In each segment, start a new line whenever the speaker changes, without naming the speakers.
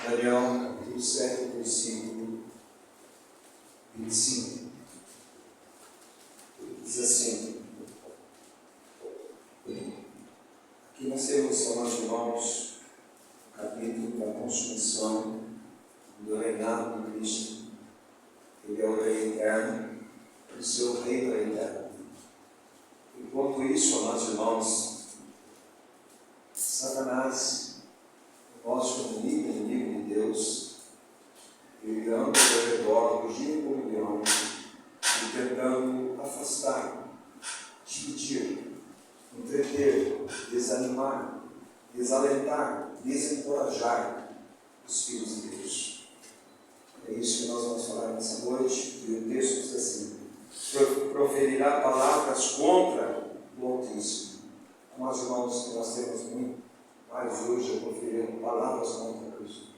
Daniel, capítulo 7, versículo 25. Diz assim: aqui nós temos, amados irmãos, o capítulo da consumação do reinado de Cristo. Ele é o Rei eterno, o seu reino é eterno. Enquanto isso, amados irmãos, Satanás, o nosso inimigo de Deus, ele anda ao redor, rugindo como leão, e tentando afastar, dividir, entreter, desanimar, desalentar, desencorajar os filhos de Deus. É isso que nós vamos falar nessa noite, e o texto diz assim: proferirá palavras contra o Altíssimo. Amados irmãos, que nós temos muito mais hoje a proferir palavras contra Cristo.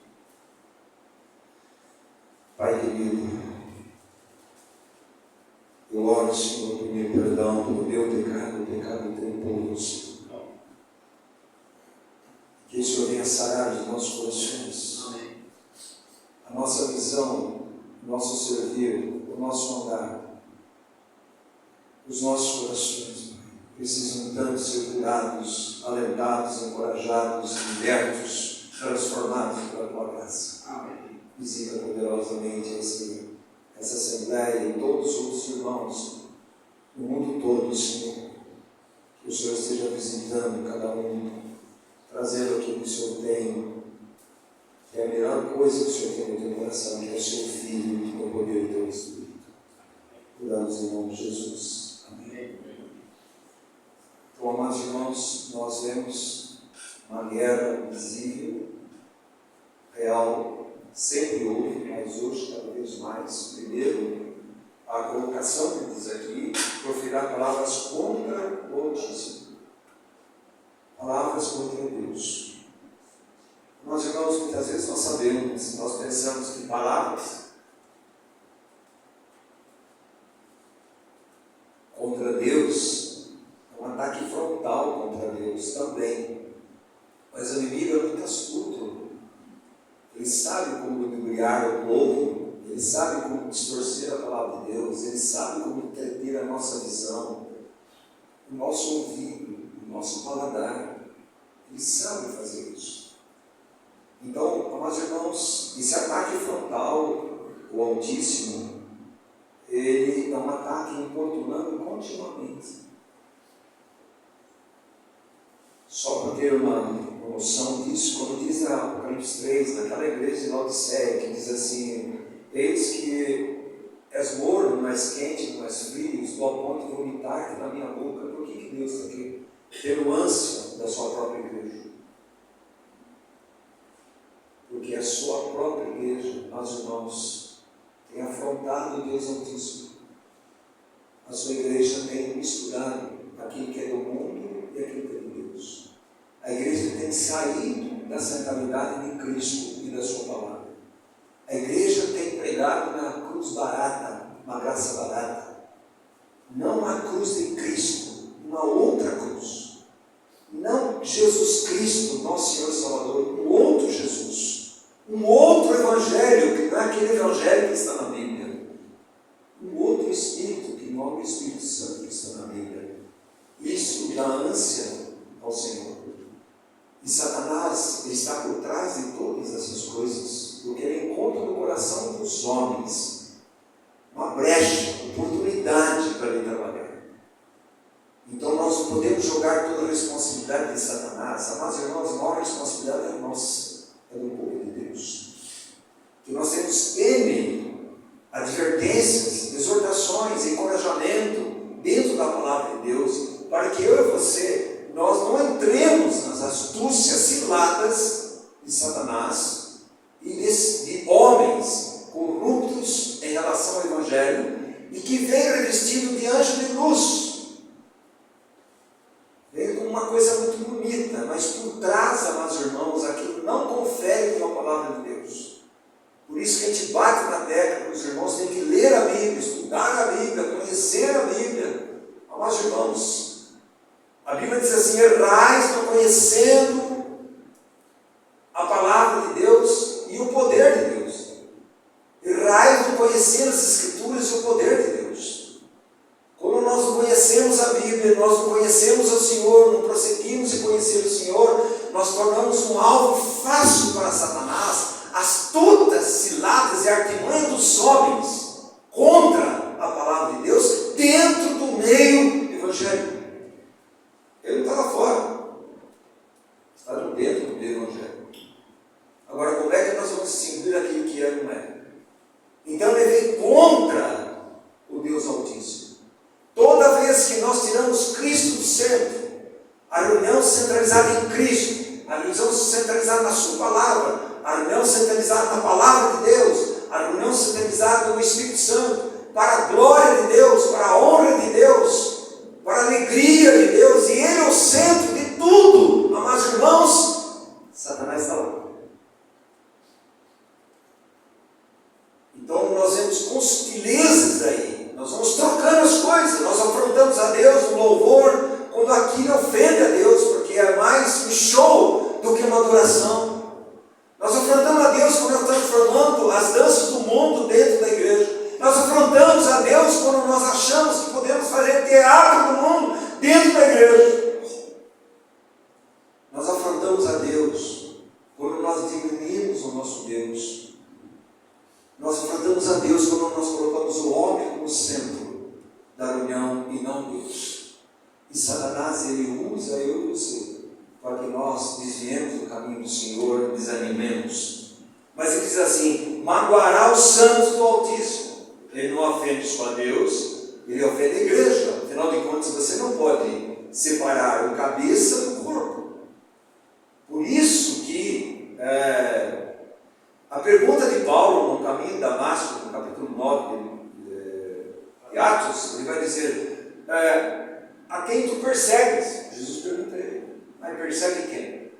Pai querido, eu oro, Senhor, por meu perdão pelo meu pecado, o pecado temposo. Que o Senhor venha sarar de nossos corações. Amém. A nossa visão, o nosso servir, o nosso andar, os nossos corações precisam tanto ser curados, alentados, encorajados, libertos, transformados pela Tua graça. Amém. Visita poderosamente essa Assembleia e todos os outros irmãos no mundo todo, Senhor. Que o Senhor esteja visitando cada um, trazendo aquilo que o Senhor tem, que é a melhor coisa que o Senhor tem no teu coração, que é o seu Filho, com o poder do teu Espírito. Oramos em nome de Jesus. Amém. Então, amados irmãos, nós vemos uma guerra visível, real, sempre houve, mas hoje cada vez mais. Primeiro, a colocação que diz aqui: proferirá palavras contra o Altíssimo. Palavras contra Deus. Nós, irmãos, muitas vezes nós sabemos, nós pensamos que palavras contra Deus é um ataque frontal contra Deus também. Mas o inimigo é muito astuto. Ele sabe como ludibriar o povo, ele sabe como distorcer a palavra de Deus, ele sabe como entreter a nossa visão, o nosso ouvido, o nosso paladar. Ele sabe fazer isso. Então, amados irmãos, esse ataque frontal, o Altíssimo, ele é um ataque importunando continuamente. Só para ter uma noção disso, quando diz na Apocalipse 3, naquela igreja de Laodiceia, que diz assim: eis que és morno, não és quente, não és frio, estou a ponto de vomitar-te na minha boca. Por que Deus está aqui tendo ânsia da sua própria igreja? Porque a sua própria igreja, meus irmãos, tem afrontado o Deus Altíssimo. A sua igreja tem misturado aquilo que é do mundo e aquilo que é de Deus. A igreja tem saído da centralidade de Cristo e da sua palavra. A igreja tem pregado na cruz barata, uma graça barata. Não a cruz de Cristo, uma outra cruz. Não Jesus Cristo, nosso Senhor e Salvador, um outro Jesus. Um outro evangelho, que não é aquele evangelho que está na Bíblia. Um outro Espírito, que não é o Espírito Santo que está na Bíblia. Isso dá ânsia ao Senhor. E Satanás está por trás de todas essas coisas, porque ele encontra no coração dos homens uma brecha, oportunidade para ele trabalhar. Então nós não podemos jogar toda a responsabilidade de Satanás. Amados irmãos, a maior responsabilidade é nossa, é do povo de Deus. Que nós temos N advertências, exortações, encorajamento dentro da palavra de Deus, para que eu e você, nós não entremos nas astúcias ciladas de Satanás e de homens corruptos em relação ao Evangelho e que vem revestido de anjo de luz. Vem como uma coisa muito bonita, mas por trás, amados irmãos, aquilo não confere com a palavra de Deus. Por isso que a gente bate na tecla que os irmãos têm que ler a Bíblia, estudar a Bíblia, conhecer a Bíblia. Amados irmãos, a Bíblia diz assim: errais não conhecendo a palavra de Deus, e o conhecer as Escrituras e o poder de Deus. Quando nós não conhecemos a Bíblia, nós não conhecemos o Senhor, não prosseguimos em conhecer o Senhor, nós tornamos um alvo fácil para Satanás, astutas ciladas e artimanhas dos homens contra a palavra de Deus dentro do meio evangélico. Ele não está lá fora, está dentro do meio evangélico. Agora, como é que nós vamos distinguir aquilo que é e não é? Então, ele vem contra o Deus Altíssimo. Toda vez que nós tiramos Cristo do centro, a reunião centralizada em Cristo, a reunião centralizada na sua palavra, a reunião centralizada na palavra de Deus, a reunião centralizada no Espírito Santo, para a glória de Deus, para a honra de Deus, para a alegria de Deus, e Ele é o centro de tudo, amados irmãos, Satanás está lá. Então nós vemos com sutilezas aí, nós vamos trocando as coisas, nós afrontamos a Deus no louvor, quando aquilo ofende a Deus, porque é mais um show do que uma adoração. Nós afrontamos a Deus quando nós estamos formando as danças do mundo dentro da igreja. Nós afrontamos a Deus quando nós achamos que podemos fazer teatro do mundo dentro da igreja. Nós afrontamos a Deus quando nós diminuímos o nosso Deus. Nós afrontamos a Deus quando nós colocamos o homem como centro da reunião e não Deus. E Satanás, ele usa eu e você para que nós desviemos do caminho do Senhor, desanimemos. Mas ele diz assim: magoará os santos do Altíssimo. Ele não ofende só a Deus, ele ofende a igreja. Afinal de contas, você não pode separar o cabeça do corpo. Por isso que a pergunta de Paulo no caminho de Damasco, no capítulo 9 de Atos, ele vai dizer: a quem tu persegues? Jesus pergunta a ele: mas persegue quem?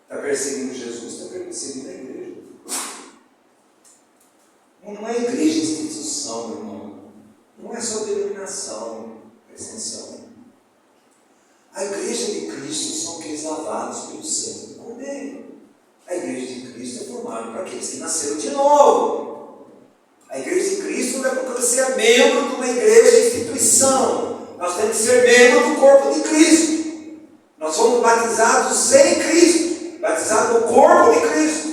Está perseguindo Jesus, está perseguindo a igreja. Não é igreja instituição, irmão. Não é só denominação, presta atenção. A igreja de Cristo são aqueles lavados pelo sangue do Cordeiro. A igreja de Cristo é formada para aqueles que nasceram de novo. A igreja de Cristo não é porque você é membro de uma igreja instituição. Nós temos que ser membro do corpo de Cristo. Nós somos batizados em Cristo, batizados no corpo de Cristo.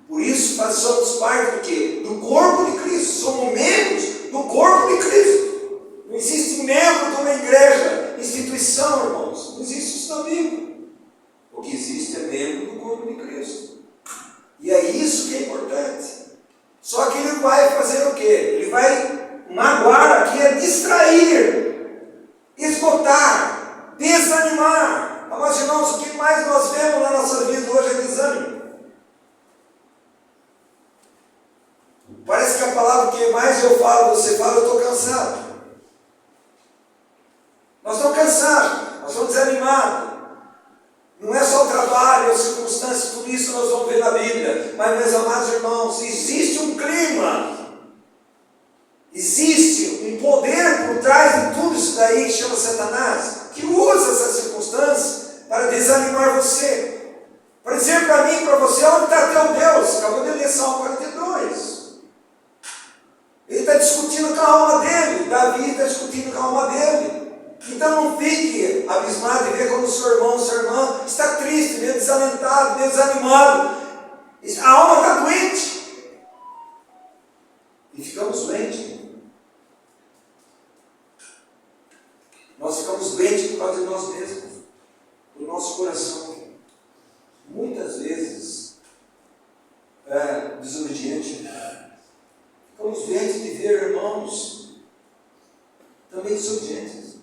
Por isso, nós somos parte do quê? Do corpo de Cristo. Somos membros do corpo de Cristo. Não existe membro de uma igreja, instituição, irmãos. Não existe isso na Bíblia. O que existe é membro do corpo de Cristo. E é isso que é importante. Só que ele vai fazer o quê? Ele vai magoar aqui, é distrair, esgotar, desanimar. Mas, irmãos, o que mais nós vemos na nossa vida hoje é desânimo. Parece que a palavra que mais eu falo, você fala, eu estou cansado. Nós estamos cansados, nós estamos desanimados. Não é só o trabalho, as circunstâncias, tudo isso nós vamos ver na Bíblia. Mas, meus amados irmãos, existe um clima, existe um poder por trás de tudo isso daí que chama Satanás, que usa essas circunstâncias para desanimar você, para dizer para mim e para você: onde está teu Deus? Acabou de ler Salmo 42. Ele está discutindo com a alma dele, Davi está discutindo com a alma dele. Então não fique abismado e ver como o seu irmão, sua irmã está triste, meio desalentado, meio desanimado. A alma está doente. E ficamos doentes. Nós ficamos doentes por causa de nós mesmos, do nosso coração. Muitas vezes, desobediente. Ficamos doentes de ver irmãos também desobedientes.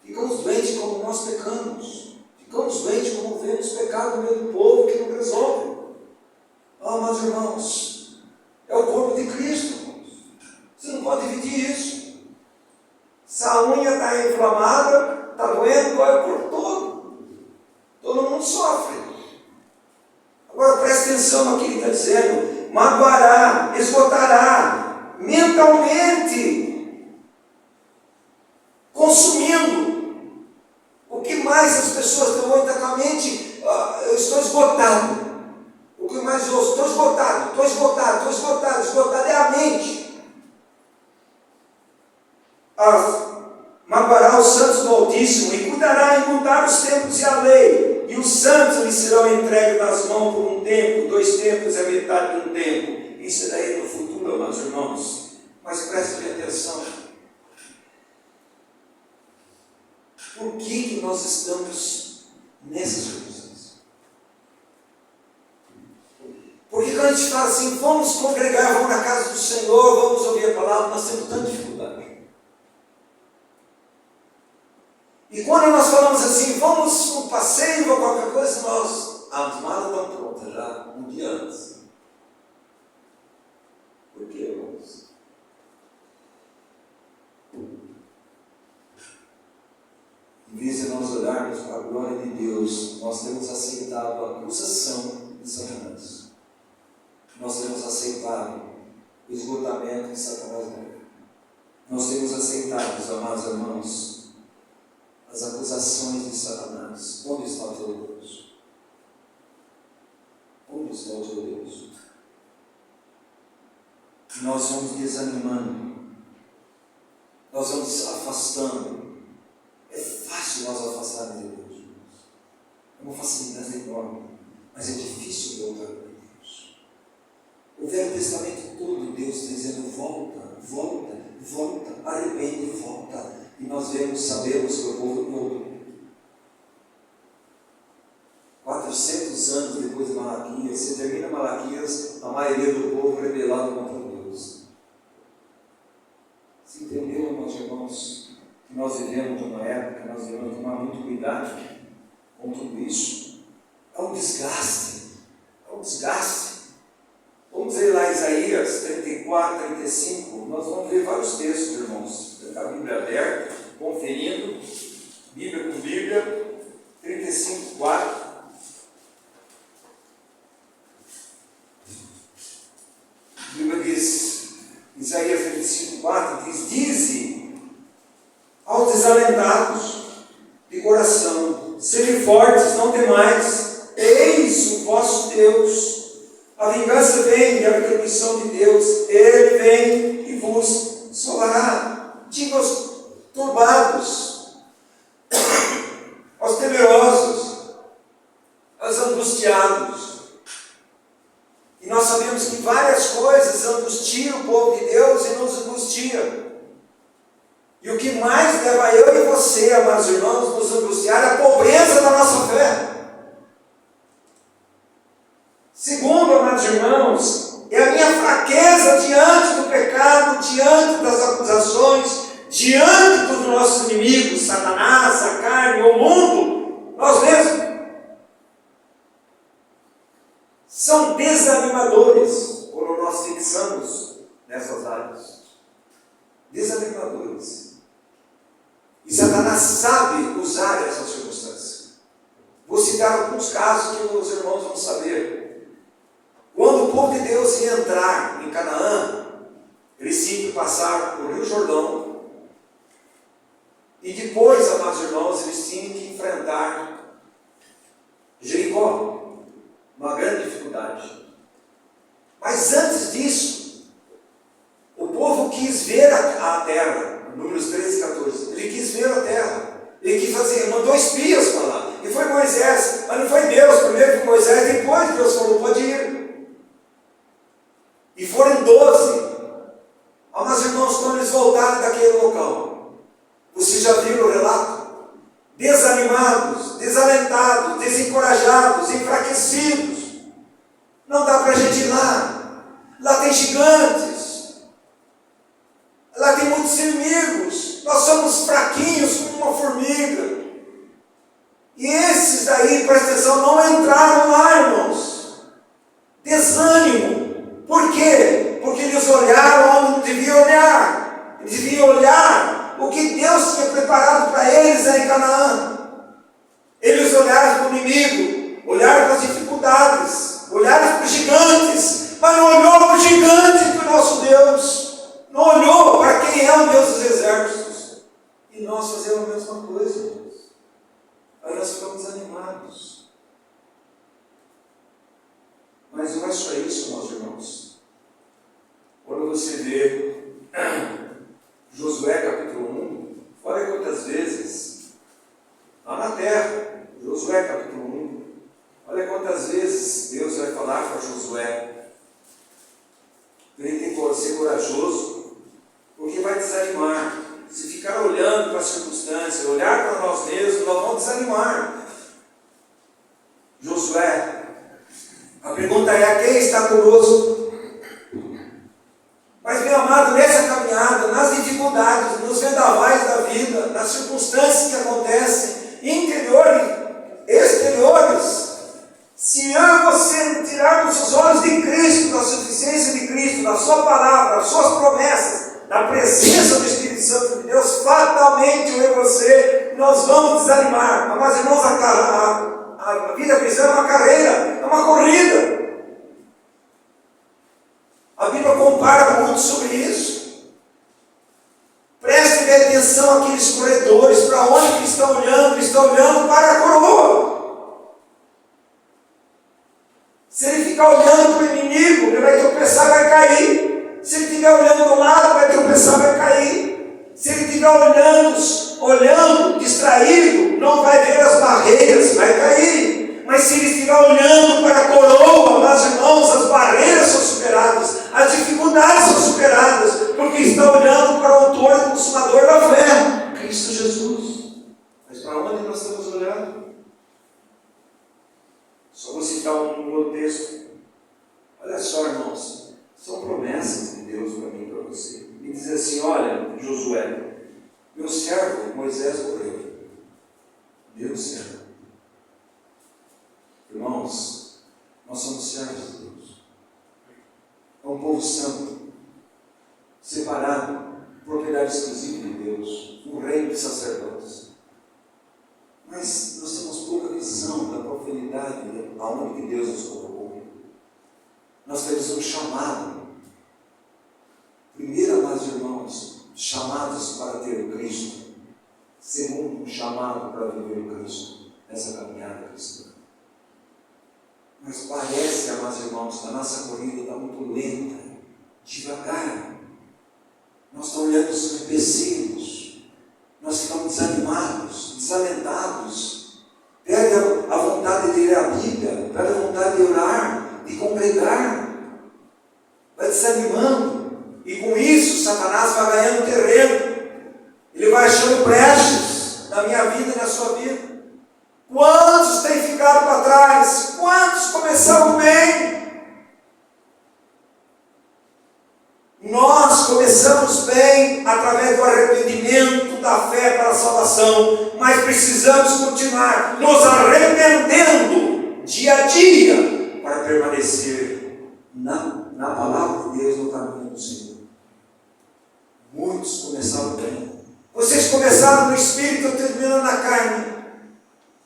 Ficamos doentes como nós pecamos. Ficamos doentes como vemos pecado no meio do povo que não resolve. Meus irmãos, é o corpo de Cristo. Você não pode dividir isso. Se a unha está inflamada, está doendo, dói o corpo todo. Todo mundo sofre. Agora preste atenção no que ele está dizendo. Magoará, esgotará, mentalmente, consumindo. O que mais as pessoas estão com a mente? Eu estou esgotado. O que mais eu estou esgotado. esgotado, esgotado, é a mente. Magoará os santos do Altíssimo e cuidará em mudar os tempos e a lei, e os santos lhe serão entregues nas mãos por um tempo, 2 tempos, a metade de um tempo. Isso daí no futuro, meus irmãos. Mas prestem atenção. Por que nós estamos nessas circunstâncias? Porque quando a gente fala assim, vamos congregar, vamos na casa do Senhor, vamos ouvir a palavra, nós temos tanta dificuldade. E quando nós falamos assim, vamos no passeio ou qualquer coisa, as malas estão prontas já um dia antes. Por quê, irmãos? Em vez de nós olharmos para a glória de Deus, nós temos aceitado a acusação de Satanás. Nós temos aceitado o esgotamento que Satanás deu. Nós temos aceitado, amados irmãos, as acusações de Satanás. Onde está o teu Deus? Onde está o teu Deus? Nós vamos desanimando, nós vamos afastando. É fácil nós afastarmos de Deus. É uma facilidade enorme, mas é difícil voltar para Deus. O Velho Testamento todo, Deus está dizendo: volta, volta, volta, arrepende, volta. E nós sabemos que o povo todo, 400 anos depois de Malaquias, você termina Malaquias, a maioria do povo rebelado contra Deus. Você entendeu, meus irmãos, que nós vivemos numa época, nós devemos tomar muito cuidado com tudo isso? É um desgaste, Vamos ver lá Isaías 34, 35, nós vamos ver vários textos, irmãos. A Bíblia aberta, conferindo, Bíblia com Bíblia, 35, 4. A Bíblia diz, Isaías 35, 4, dize aos desalentados de coração: sede fortes, não temais, eis o vosso Deus. A vingança vem e a retribuição de Deus, Ele vem e vos salvará. Diga aos turbados, aos temerosos, aos angustiados. E nós sabemos que várias coisas angustiam o povo de Deus e nos angustiam. E o que mais leva eu e você, amados irmãos, nos angustiar é a pobreza da nossa fé. Segundo, amados irmãos, é a minha fraqueza diante do pecado, diante das acusações, diante dos nossos inimigos, Satanás, a carne, o mundo, nós mesmos. São desanimadores quando nós fixamos nessas áreas. Desanimadores. E Satanás sabe usar essas circunstâncias. Vou citar alguns casos que os irmãos vão saber. Quando o povo de Deus ia entrar em Canaã, eles tinham que passar por Rio Jordão. E depois, amados irmãos, eles tinham que enfrentar Jericó. Uma grande dificuldade. Mas antes disso, o povo quis ver a terra. Números 13 e 14. Ele quis ver a terra. Ele quis fazer, mandou espias para lá. E foi Moisés, mas não foi Deus. Primeiro foi Moisés, depois Deus falou: pode ir. E foram 12. Mas irmãos, quando eles voltaram daquele local, vocês já viram o relato? Desanimados, desalentados, desencorajados, enfraquecidos. Não dá para a gente ir lá. Lá tem gigantes. Lá tem muitos inimigos. Nós somos fraquinhos como uma formiga. E esses daí, presta atenção, não entraram lá, irmãos. Desânimo. Por quê? Porque eles olharam onde não deviam olhar. Eles deviam olhar o que Deus tinha preparado para eles em Canaã. Eles olharam para o inimigo, olharam para as dificuldades, olharam para os gigantes, mas não olhou para o gigante do nosso Deus. Não olhou para quem é o Deus dos exércitos. E conosco. Mas, meu amado, nessa caminhada, nas dificuldades, nos vendavais da vida, nas circunstâncias que acontecem, interiores, exteriores, se eu e você tirarmos os olhos de Cristo, da suficiência de Cristo, da sua palavra, das suas promessas, da presença do Espírito Santo de Deus, fatalmente eu e você, nós vamos desanimar. Mas, irmãos, a vida cristã é uma carreira, é uma corrida. A Bíblia compara muito sobre isso. Prestem bem atenção àqueles corredores, para onde que estão olhando? Estão olhando para a coroa. Se ele ficar olhando para o inimigo, ele vai tropeçar, vai cair. Se ele estiver olhando do lado, vai tropeçar, vai cair. Se ele estiver olhando, distraído, não vai ver as barreiras, vai cair. Mas se ele estiver olhando para a coroa, meus irmãos, as barreiras são superadas, as dificuldades são superadas, porque está olhando para o autor e consumador da fé, Cristo Jesus. Mas para onde nós estamos olhando? Só vou citar um outro texto. Olha só, irmãos, são promessas de Deus para mim e para você. E diz assim: olha, Josué, meu servo Moisés morreu. Meu servo. Irmãos, nós somos servos de Deus. É um povo santo, separado, propriedade exclusiva de Deus, um reino de sacerdotes. Mas nós temos pouca visão da profundidade aonde que Deus nos colocou. Nós temos um chamado. Primeiro, amados irmãos, chamados para ter o Cristo. Segundo, um chamado para viver o Cristo, nessa caminhada cristã. Mas parece, amados irmãos, que a nossa corrida está muito lenta, devagar. Nós estamos olhando os empecilhos, nós ficamos desanimados, desalentados. Perde a vontade de ler a Bíblia, perde a vontade de orar, de congregar. Vai desanimando. E com isso, Satanás vai ganhando terreno. Ele vai achando brechas na minha vida e na sua vida. Quantos têm ficado para trás? Quantos começaram bem? Nós começamos bem através do arrependimento, da fé para a salvação, mas precisamos continuar nos arrependendo dia a dia para permanecer na palavra de Deus, no caminho do Senhor. Muitos começaram bem. Vocês começaram no Espírito, terminando na carne.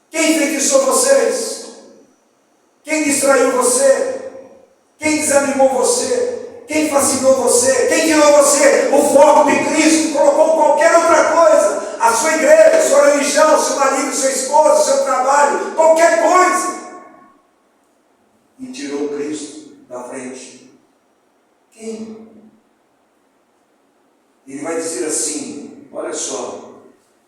Quem feitiçou vocês? Quem distraiu você? Quem desanimou você? Quem fascinou você? Quem tirou você o foco de Cristo? Colocou qualquer outra coisa? A sua igreja, a sua religião, seu marido, sua esposa, seu trabalho, qualquer coisa. E tirou Cristo da frente. Quem? Ele vai dizer assim, olha só.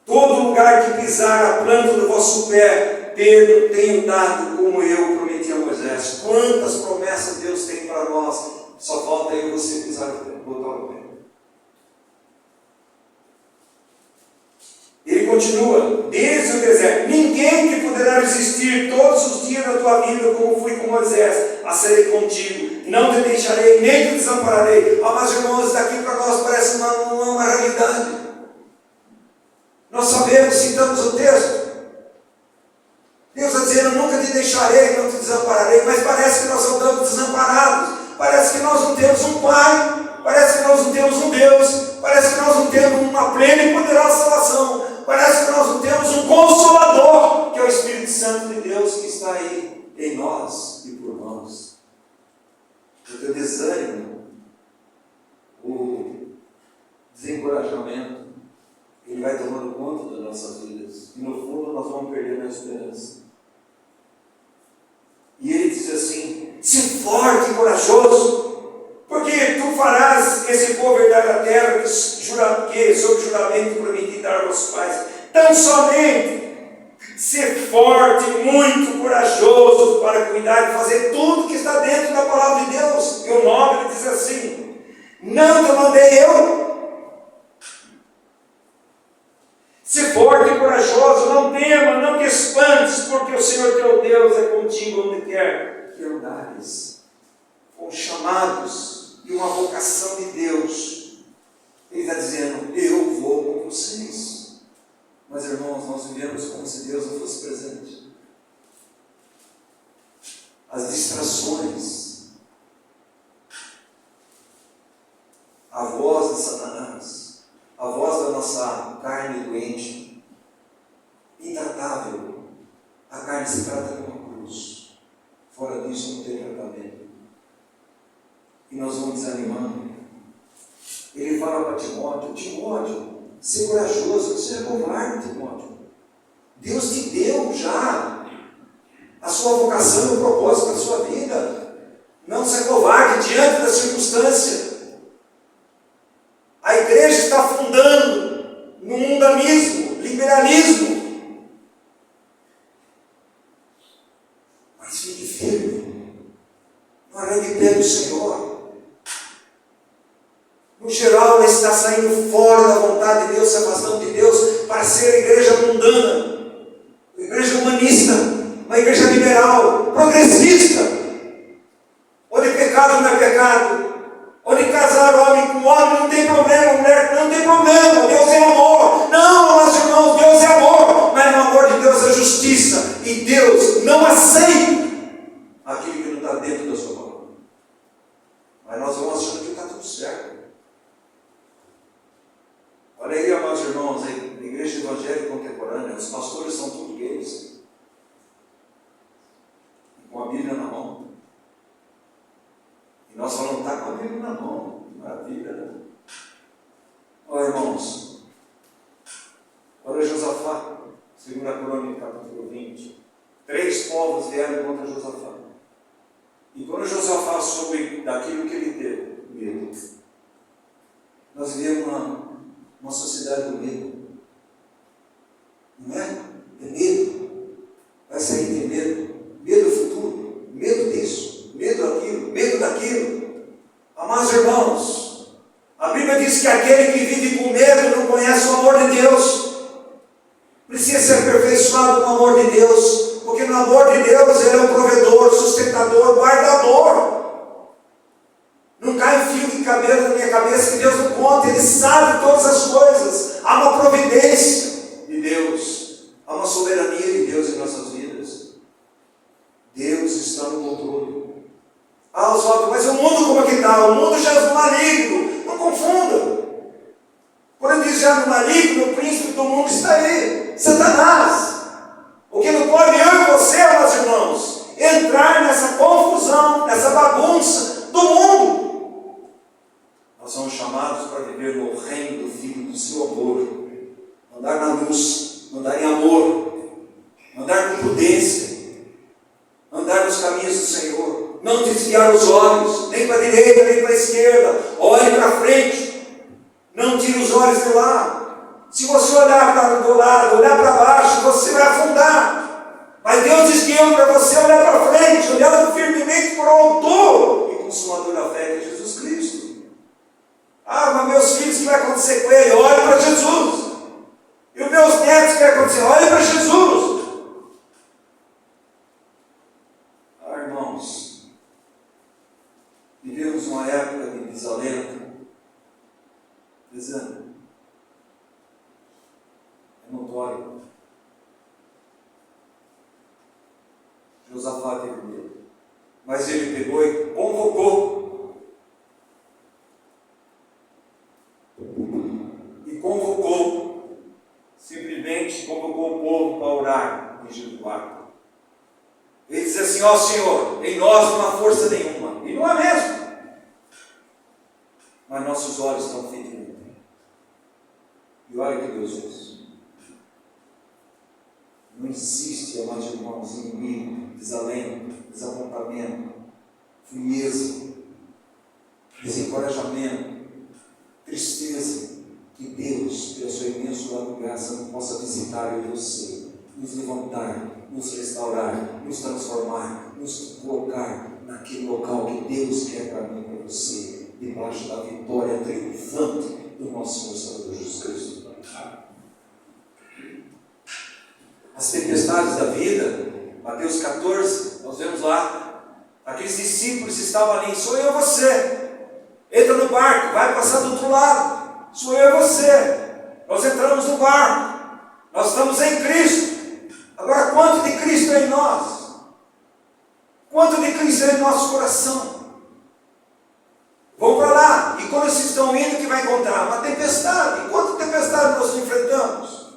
Todo lugar que pisar a planta do vosso pé, tenho dado como eu prometi a Moisés. Quantas promessas Deus tem para nós, só falta eu e você pisar o pé, botar o pé. Ele continua, desde o deserto, ninguém que poderá resistir todos os dias da tua vida, como fui com Moisés, a serei contigo, não te deixarei, nem te desampararei. Mas irmãos, daqui para nós parece uma realidade. Nós sabemos, citamos o texto. Deus está dizendo, nunca te deixarei, não te desampararei, mas parece que nós andamos desamparados, parece que nós não temos um Pai, parece que nós não temos um Deus, parece que nós não temos uma plena e poderosa salvação, parece que nós não temos um Consolador, que é o Espírito Santo de Deus, que está aí em nós e por nós. O teu desânimo, o desencorajamento, ele vai tomando conta das nossas vidas. E no fundo nós vamos perdendo a esperança. E ele diz assim, se forte e corajoso, porque tu farás esse povo herdar a terra que sob juramento prometi dar aos pais. Tão somente ser forte, muito corajoso para cuidar e fazer tudo que está dentro da palavra de Deus. E o 9 diz assim, não te mandei eu? Se forte e corajoso, não tema, não te espantes, porque o Senhor teu Deus é contigo onde quer que andares. Com e uma vocação de Deus. Ele está dizendo, eu vou com vocês. Mas, irmãos, nós vivemos como se Deus não fosse presente. As distrações, a voz de Satanás, a voz da nossa carne doente, intratável. A carne se trata de uma cruz. Fora disso não tem tratamento. E nós vamos desanimando. Ele fala para Timóteo, Timóteo, ser corajoso, você é covarde, Timóteo. Deus te deu já a sua vocação e o propósito da sua vida. Não ser covarde diante da circunstância. A igreja está afundando no mundanismo, liberalismo. Mas fique firme. Não arranque pé do Senhor. No geral, ela está saindo fora da vontade de Deus, se afastando de Deus, para ser a igreja mundana, a igreja humanista, uma igreja liberal, progressista, onde pecado não é pecado, onde casar homem com homem não tem problema, mulher não tem problema, Deus é amor. Não, meus irmãos, Deus é amor, mas no amor de Deus é justiça, e Deus não aceita aquilo que não está dentro da sua mão. Mas nós vamos achando que está tudo certo. Olha aí, amados irmãos, a igreja evangélica contemporânea, os pastores são tudo gays, com a Bíblia na mão. E nós falamos, está com a Bíblia na mão, maravilha, né? Olha, irmãos, olha Josafá, 2 Crônica, capítulo 20. 3 povos vieram contra Josafá. E quando Josafá soube daquilo que ele teve, medo. Nós vivemos uma sociedade do medo. Não é? É medo. Vai sair de medo. Medo do futuro. Medo disso. Medo daquilo. Medo daquilo. Amados irmãos, a Bíblia diz que aquele que vive com medo não conhece o amor de Deus. Precisa ser aperfeiçoado no amor de Deus. Porque no amor de Deus Ele é um provedor, sustentador, guardador. Não cai um fio de cabelo na minha cabeça que Deus não conta, Ele sabe todas as coisas. Há uma providência de Deus, há uma soberania de Deus em nossas vidas. Deus está no controle. Ah, Oswaldo, mas o mundo como é que está? O mundo já é no maligno. Não confunda. Quando diz já no maligno, o príncipe do mundo está aí, Satanás. O que não pode eu e você, meus irmãos, entrar nessa confusão, nessa bagunça do mundo. Nós somos chamados para viver no reino do Filho do seu amor, andar na luz, andar em amor, andar com prudência, andar nos caminhos do Senhor, não desviar os olhos, nem para a direita, nem para a esquerda, olhe para frente, não tire os olhos de lá. Se você olhar para o lado, olhar para baixo, você vai afundar. Mas Deus diz que eu para você olhar para frente, olhando firmemente para o autor e consumador da fé, que é Jesus Cristo. Ah, mas meus filhos, o que vai acontecer com ele? Olhe para Jesus. E os meus netos, o que vai acontecer? Olhe para Jesus. Ah, irmãos, vivemos uma época de desalento, desânimo. É notório. Josafá teve medo, mas ele pegou e convocou. Simplesmente convocou o povo para orar em jejuar. Ele diz assim, ó Senhor, em nós não há força nenhuma. E não é mesmo. Mas nossos olhos estão feitos em Ele. E olha que Deus fez. Não existe, amados irmãos, inimigo, desalento, desapontamento, frieza, desencorajamento, tristeza, que Deus, pelo seu imenso lado de graça, não possa visitar eu e você, nos levantar, nos restaurar, nos transformar, nos colocar naquele local que Deus quer para mim e para você, debaixo da vitória triunfante do nosso Senhor Salvador Jesus Cristo. As tempestades da vida, Mateus 14, nós vemos lá, aqueles discípulos estavam ali, sou eu e você. Entra no barco, vai passar do outro lado. Sou eu e você. Nós entramos no barco. Nós estamos em Cristo. Agora, quanto de Cristo é em nós? Quanto de Cristo é em nosso coração? Vão para lá. E quando vocês estão indo, o que vai encontrar? Uma tempestade. Quanta tempestade nós enfrentamos?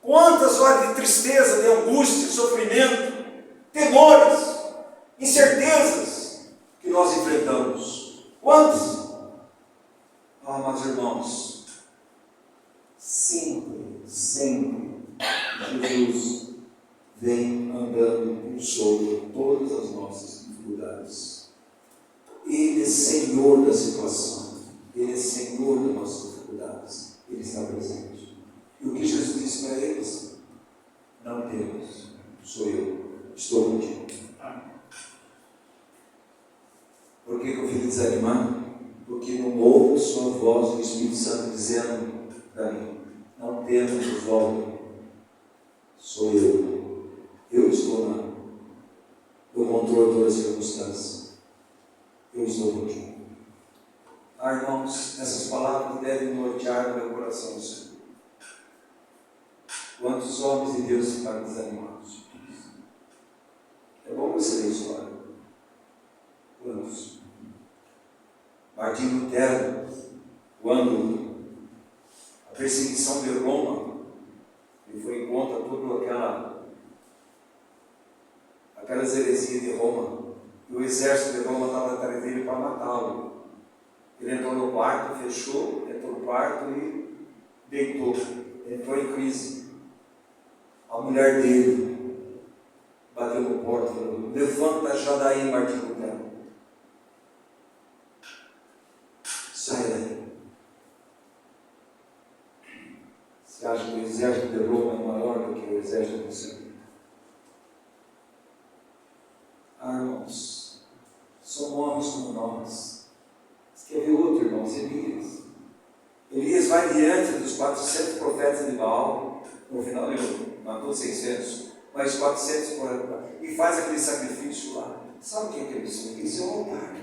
Quantas horas de tristeza, de angústia, de sofrimento, temores, incertezas que nós enfrentamos? Quantas? Ah, meus irmãos, sempre Jesus vem andando sobre todas as nossas dificuldades. Ele é Senhor da situação. Ele é Senhor das nossas dificuldades. Ele está presente. E o que Jesus disse para eles? Não temas, sou eu, estou contigo. Por que eu fico desanimado? Porque não ouvo sua voz do Espírito Santo dizendo para mim: não temas, Oswaldo, sou eu. Eu estou lá. Eu controlo todas as circunstâncias. Eu estou contigo. Ah, irmãos, essas palavras devem nortear no meu coração, Senhor. Quantos homens de Deus ficaram desanimados? É bom você ler a história. Quantos? Martim Lutero, quando a perseguição de Roma, ele foi contra toda aquelas heresias de Roma, e o exército de Roma estava atrás dele para matá-lo. Ele entrou no quarto, fechou, entrou no quarto e deitou, entrou em crise. A mulher dele bateu no porta e falou: levanta já daí, Martim Lutero. Sai daí. Você acha que o exército de Roma é maior do que o exército do Senhor? Ah, irmãos, são homens como nós. Você quer ver outro, irmãos? Elias. Elias vai diante dos 400 profetas de Baal. No final ele matou 600, mas 400 e faz aquele sacrifício lá. Sabe o que é aquele sacrifício? É um altar.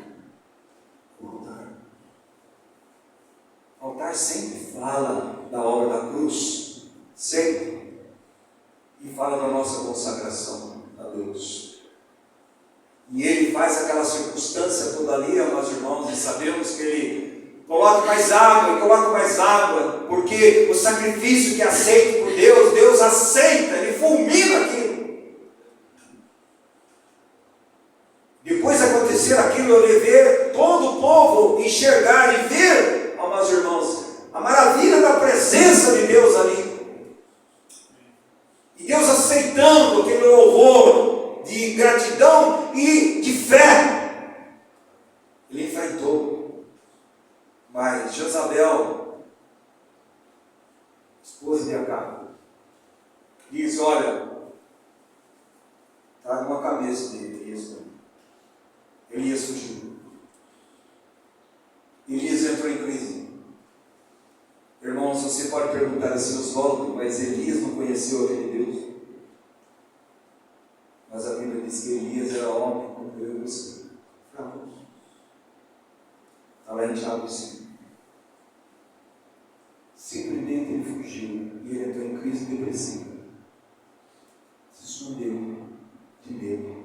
Um altar. O altar sempre fala da obra da cruz. Sempre. E fala da nossa consagração a Deus. E ele faz aquela circunstância toda ali, meus irmãos, e sabemos que ele coloca mais água, porque o sacrifício que é aceito por Deus, Deus aceita, Ele fulmina aquilo. Depois de acontecer aquilo, eu ver todo o povo enxergar e ver, meus irmãos, a maravilha da presença de Deus ali. E Deus aceitando aquele louvor de gratidão e de fé. Ele enfrentou. Mas Jezabel, esposa de Acabe, diz: olha, traga uma cabeça de Elias. Elias fugiu. Elias entrou em crise. Irmãos, você pode perguntar assim: Oswaldo, mas Elias não conheceu aquele Deus? Mas a Bíblia diz que Elias era homem como eu e você. Está lá em Tiago 5. Simplesmente ele fugiu e ele entrou em crise depressiva. Se escondeu de medo.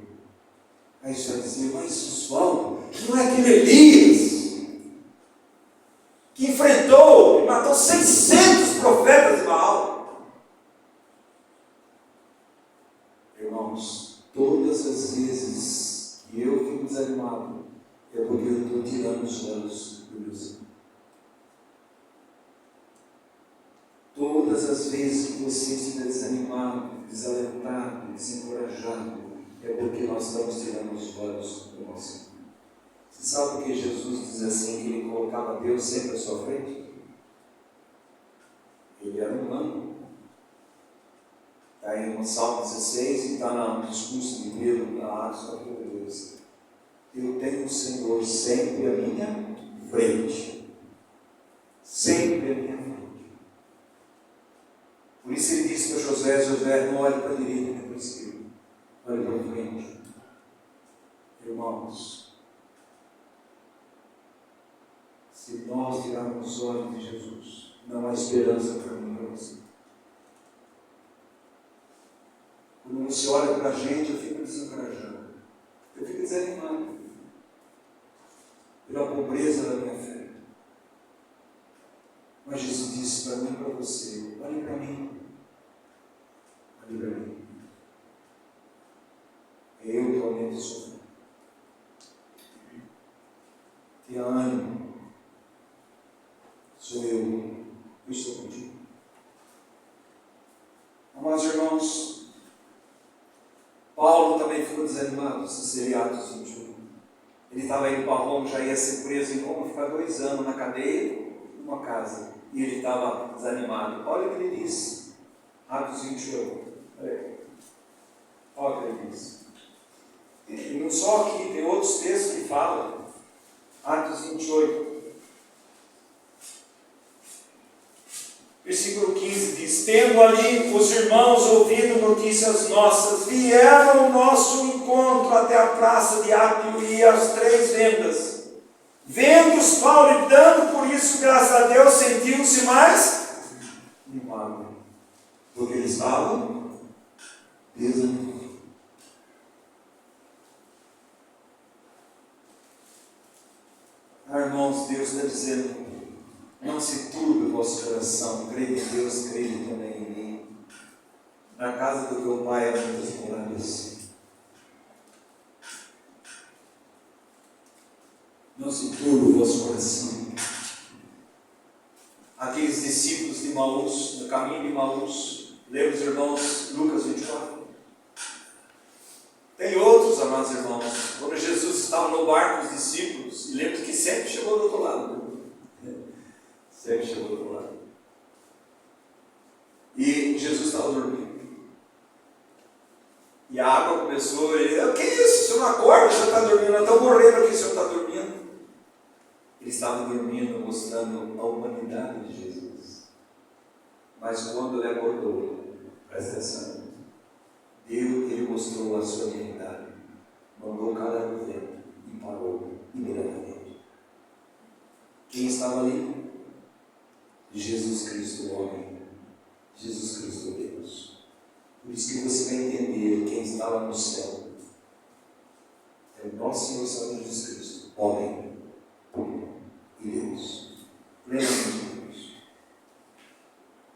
Aí você vai dizer: mas Oswaldo, não é aquele Elias que enfrentou e matou 600 profetas de Baal? Irmãos, todas as vezes que eu fico desanimado, é porque eu estou tirando os olhos do meu Senhor. Todas as vezes que você estiver desanimado, desalentado, desencorajado, é porque nós estamos tirando os olhos do nosso Senhor. Você sabe que Jesus diz assim, que ele colocava Deus sempre à sua frente? Ele era humano. Está aí no Salmo 16 e está no discurso de Pedro, na Atos capítulo 2. Eu tenho o Senhor sempre à minha frente. Sempre à minha frente. Por isso ele disse para Josué, não olhe para a direita nem para a esquerda. Olhe para a frente. Irmãos, Se nós tirarmos os olhos de Jesus, não há esperança para mim e para você. Quando você olha para a gente, eu fico desencorajado. Eu fico desanimado pela pobreza da minha fé. Mas Jesus disse para mim e para você: olhe para mim. Olhe para mim. Eu que aumento sua fé. Tenha ânimo. Sou eu estou contigo. Amados irmãos, Paulo também ficou desanimado, se seria Atos 21. Ele estava indo para Roma, já ia ser preso em Roma, ficar 2 anos na cadeia, numa casa. E ele estava desanimado. Olha o que ele disse. Atos 28. Olha o que ele disse. E não só aqui, tem outros textos que falam. Atos 28. Versículo 15 diz: tendo ali os irmãos ouvido notícias nossas, vieram ao nosso encontro até a praça de Apio e às 3 vendas. Vendo-os Paulo e dando por isso graças a Deus, sentiu-se mais animado, porque eles estavam desanimados. Irmãos, Deus está dizendo: não se turbe o vosso coração, creia em Deus, creia também em mim. Na casa do teu pai há muitas moradas. Não se turbe o vosso coração. Aqueles discípulos de Emaús, no caminho de Emaús, lembra os irmãos Lucas 24? Tem outros, amados irmãos, quando Jesus estava no barco com os discípulos, e lembra que sempre chegou do outro lado. Sempre chegou do outro lado. E Jesus estava dormindo. E a água começou, ele: o que é isso? O senhor não acorda, o senhor está dormindo, nós estamos morrendo aqui, o senhor está dormindo. Ele estava dormindo, mostrando a humanidade de Jesus. Mas quando ele acordou, presta atenção, ele mostrou a sua divindade, mandou calar o vento e parou imediatamente. Quem estava ali? Jesus Cristo, o homem. Jesus Cristo, Deus. Por isso que você vai entender quem estava no céu. É o nosso Senhor Salvador Jesus Cristo, homem e Deus. Plenamente Deus.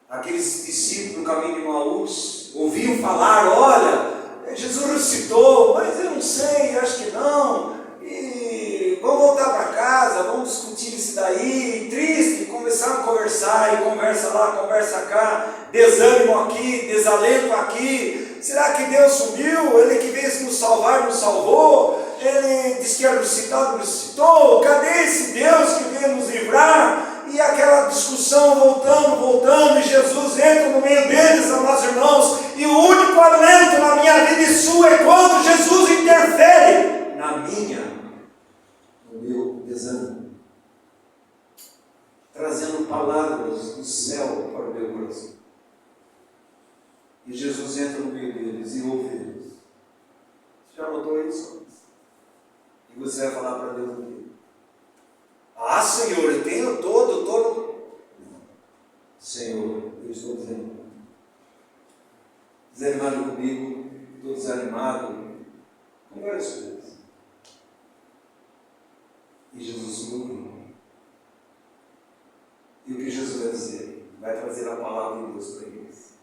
Aqueles discípulos no caminho de Emaús ouviam falar: olha, Jesus ressuscitou, mas eu não sei, acho que não. E vamos voltar para casa, vamos discutir isso daí. E triste, começaram a conversar, e conversa lá, conversa cá, desânimo aqui, desalento aqui. Será que Deus sumiu? Ele que veio nos salvar, nos salvou? Ele disse que era ressuscitado, ressuscitou? Cadê esse Deus que veio nos livrar? E aquela discussão voltando, e Jesus entra no meio deles, amados irmãos, e o único alento na minha vida e sua é quando Jesus interfere no meu desânimo, trazendo palavras do céu para o meu coração. E Jesus entra no meio deles e ouve eles. Você já notou isso? E você vai falar para Deus o quê? Ah, Senhor, eu tenho todo. Não. Senhor, eu estou desanimado comigo, estou desanimado com várias coisas. E Jesus subiu. E o que Jesus vai dizer? Vai trazer a palavra de Deus para eles.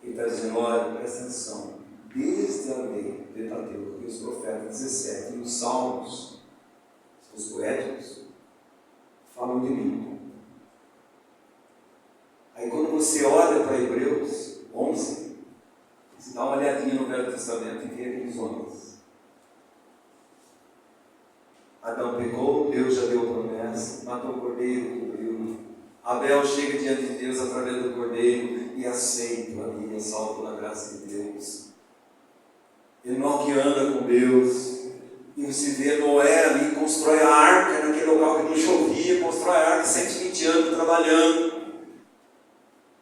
Ele está dizendo: olha, presta atenção. Desde a lei, Pentateuco, e os profetas 17, e os salmos, os poéticos, falam de mim. Aí quando você olha para Hebreus 11, você dá uma olhadinha no Velho Testamento e vê aqueles homens. Adão pecou, Deus já deu promessa, matou o cordeiro, cobriu. Abel chega diante de Deus através do cordeiro e aceita ali, é salvo pela graça de Deus. Enoque anda com Deus. E você vê Noé ali, constrói a arca naquele local que não chovia, constrói a arca 120 anos trabalhando.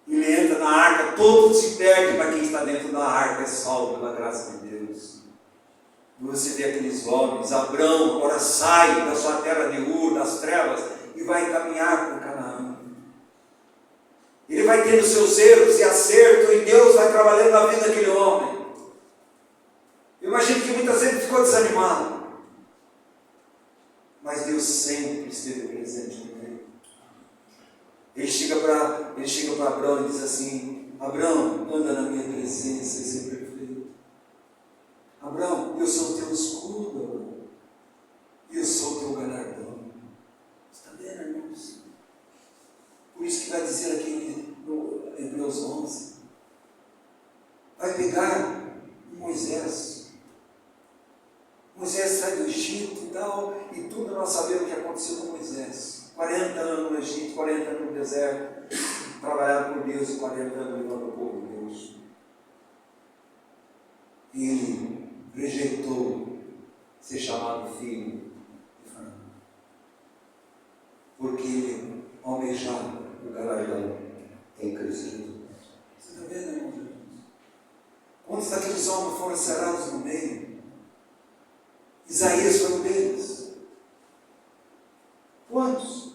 Ele entra na arca, todo se perde, mas quem está dentro da arca é salvo pela graça de Deus. você vê aqueles homens, Abrão agora sai da sua terra de Ur, das trevas, e vai caminhar por Canaã. Ele vai tendo seus erros e acertos, e Deus vai trabalhando na vida daquele homem. Eu imagino que muitas vezes ele ficou desanimado, mas Deus sempre esteve presente com ele. Ele chega para Abrão e diz assim: Abrão, anda na minha presença e ser perfeito. Abrão, eu sou o teu escudo, Abrão, e eu sou o teu galardão. Está vendo, irmãos? Por isso que vai dizer aqui no Hebreus 11, vai pegar Moisés sai do Egito e tal, e tudo nós sabemos o que aconteceu com Moisés. 40 anos no Egito, 40 anos no deserto, trabalhado por Deus, e 40 anos levando o povo de Deus. E ele rejeitou ser chamado filho de Faraó, porque ele almejava o galardão em Cristo Jesus. Você está vendo, irmão? Quantos daqueles homens foram encerrados no meio? Isaías foi um deles. Quantos?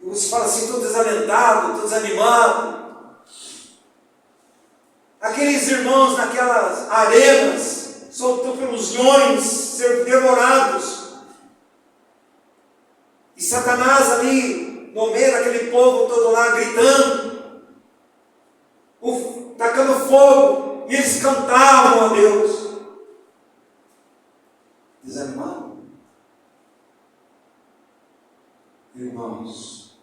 E você fala assim, todo desalentado, todo desanimado. Aqueles irmãos naquelas arenas, soltou pelos leões, ser devorados. E Satanás ali, no meio daquele povo todo lá, gritando, tacando fogo, e eles cantavam a Deus. Desanimado? Irmãos,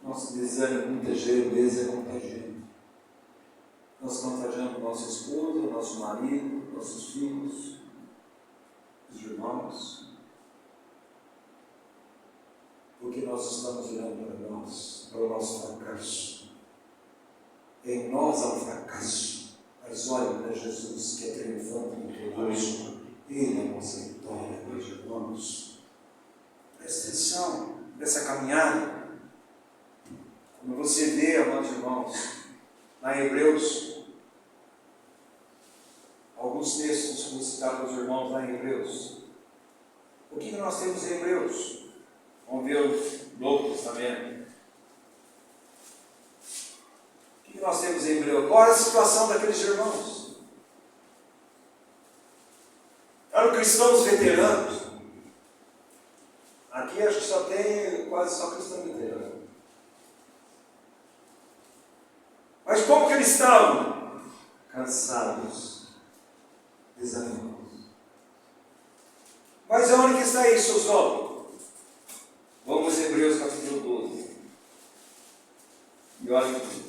nosso desânimo muitas vezes é contagiante. Nós contagiamos nossa esposa, nosso marido, nossos filhos, os irmãos, porque nós estamos olhando para nós, para o nosso fracasso. Em nós há um fracasso. Mas olha para Jesus, que é triunfante no conosco. Ele é a nossa vitória, meus irmãos. Presta atenção nessa caminhada. Quando você vê, amados irmãos, lá em Hebreus, alguns textos que vou citar para os irmãos lá em Hebreus. O que nós temos em Hebreus? Vamos ver o Novo Testamento. O que nós temos em Hebreus? Qual é a situação daqueles irmãos? Eram cristãos veteranos. Aqui acho que só tem quase só cristão veterano. Mas como que eles estavam? Cansados, desanimados. Mas aonde que está isso, Oswaldo? Vamos a Hebreus capítulo 12. E olha aqui.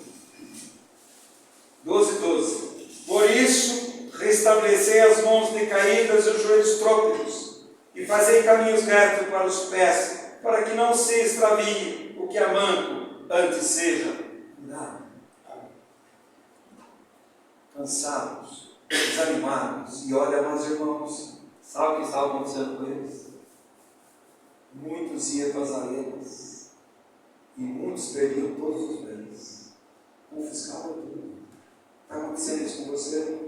12. Por isso, restabelecei as mãos decaídas e os joelhos trópicos, e fazei caminhos retos para os pés, para que não se extravie o que é manco, antes seja curado. Cansados, desanimados, e olha, meus irmãos, sabe o que estava acontecendo com eles? Muitos iam para as arenas, e muitos perdiam todos os bens, confiscavam tudo. Está acontecendo isso com você?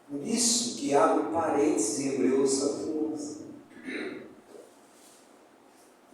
Por isso que abre parênteses em Hebreus 14.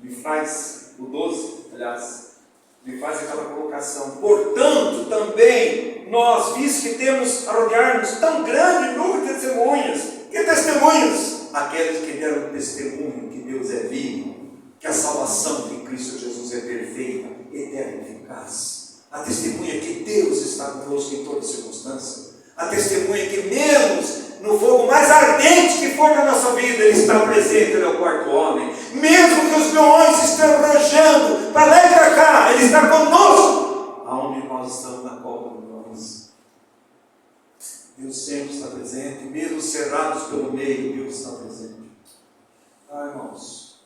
Ele faz, o 12, aliás, ele faz aquela colocação. Portanto, também nós, visto que temos a rodear-nos tão grande número de testemunhas. Que testemunhas? Aqueles que deram testemunho que Deus é vivo, que a salvação de Cristo Jesus é perfeita, eterna e eficaz. A testemunha que Deus está conosco em toda circunstância. A testemunha que mesmo no fogo mais ardente que for na nossa vida, Ele está presente, Ele é o quarto homem. Mesmo que os leões estejam rangendo para lá e para cá, Ele está conosco. Aonde nós estamos na cova de nós. Deus sempre está presente, mesmo cerrados pelo meio, Deus está presente. Irmãos,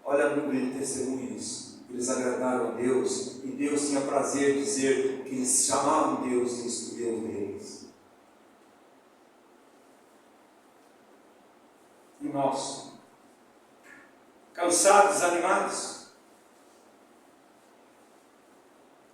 olha o número de testemunhas. Eles agradaram a Deus, e Deus tinha prazer em dizer que eles chamavam Deus de Deus deles. E nós, cansados, desanimados,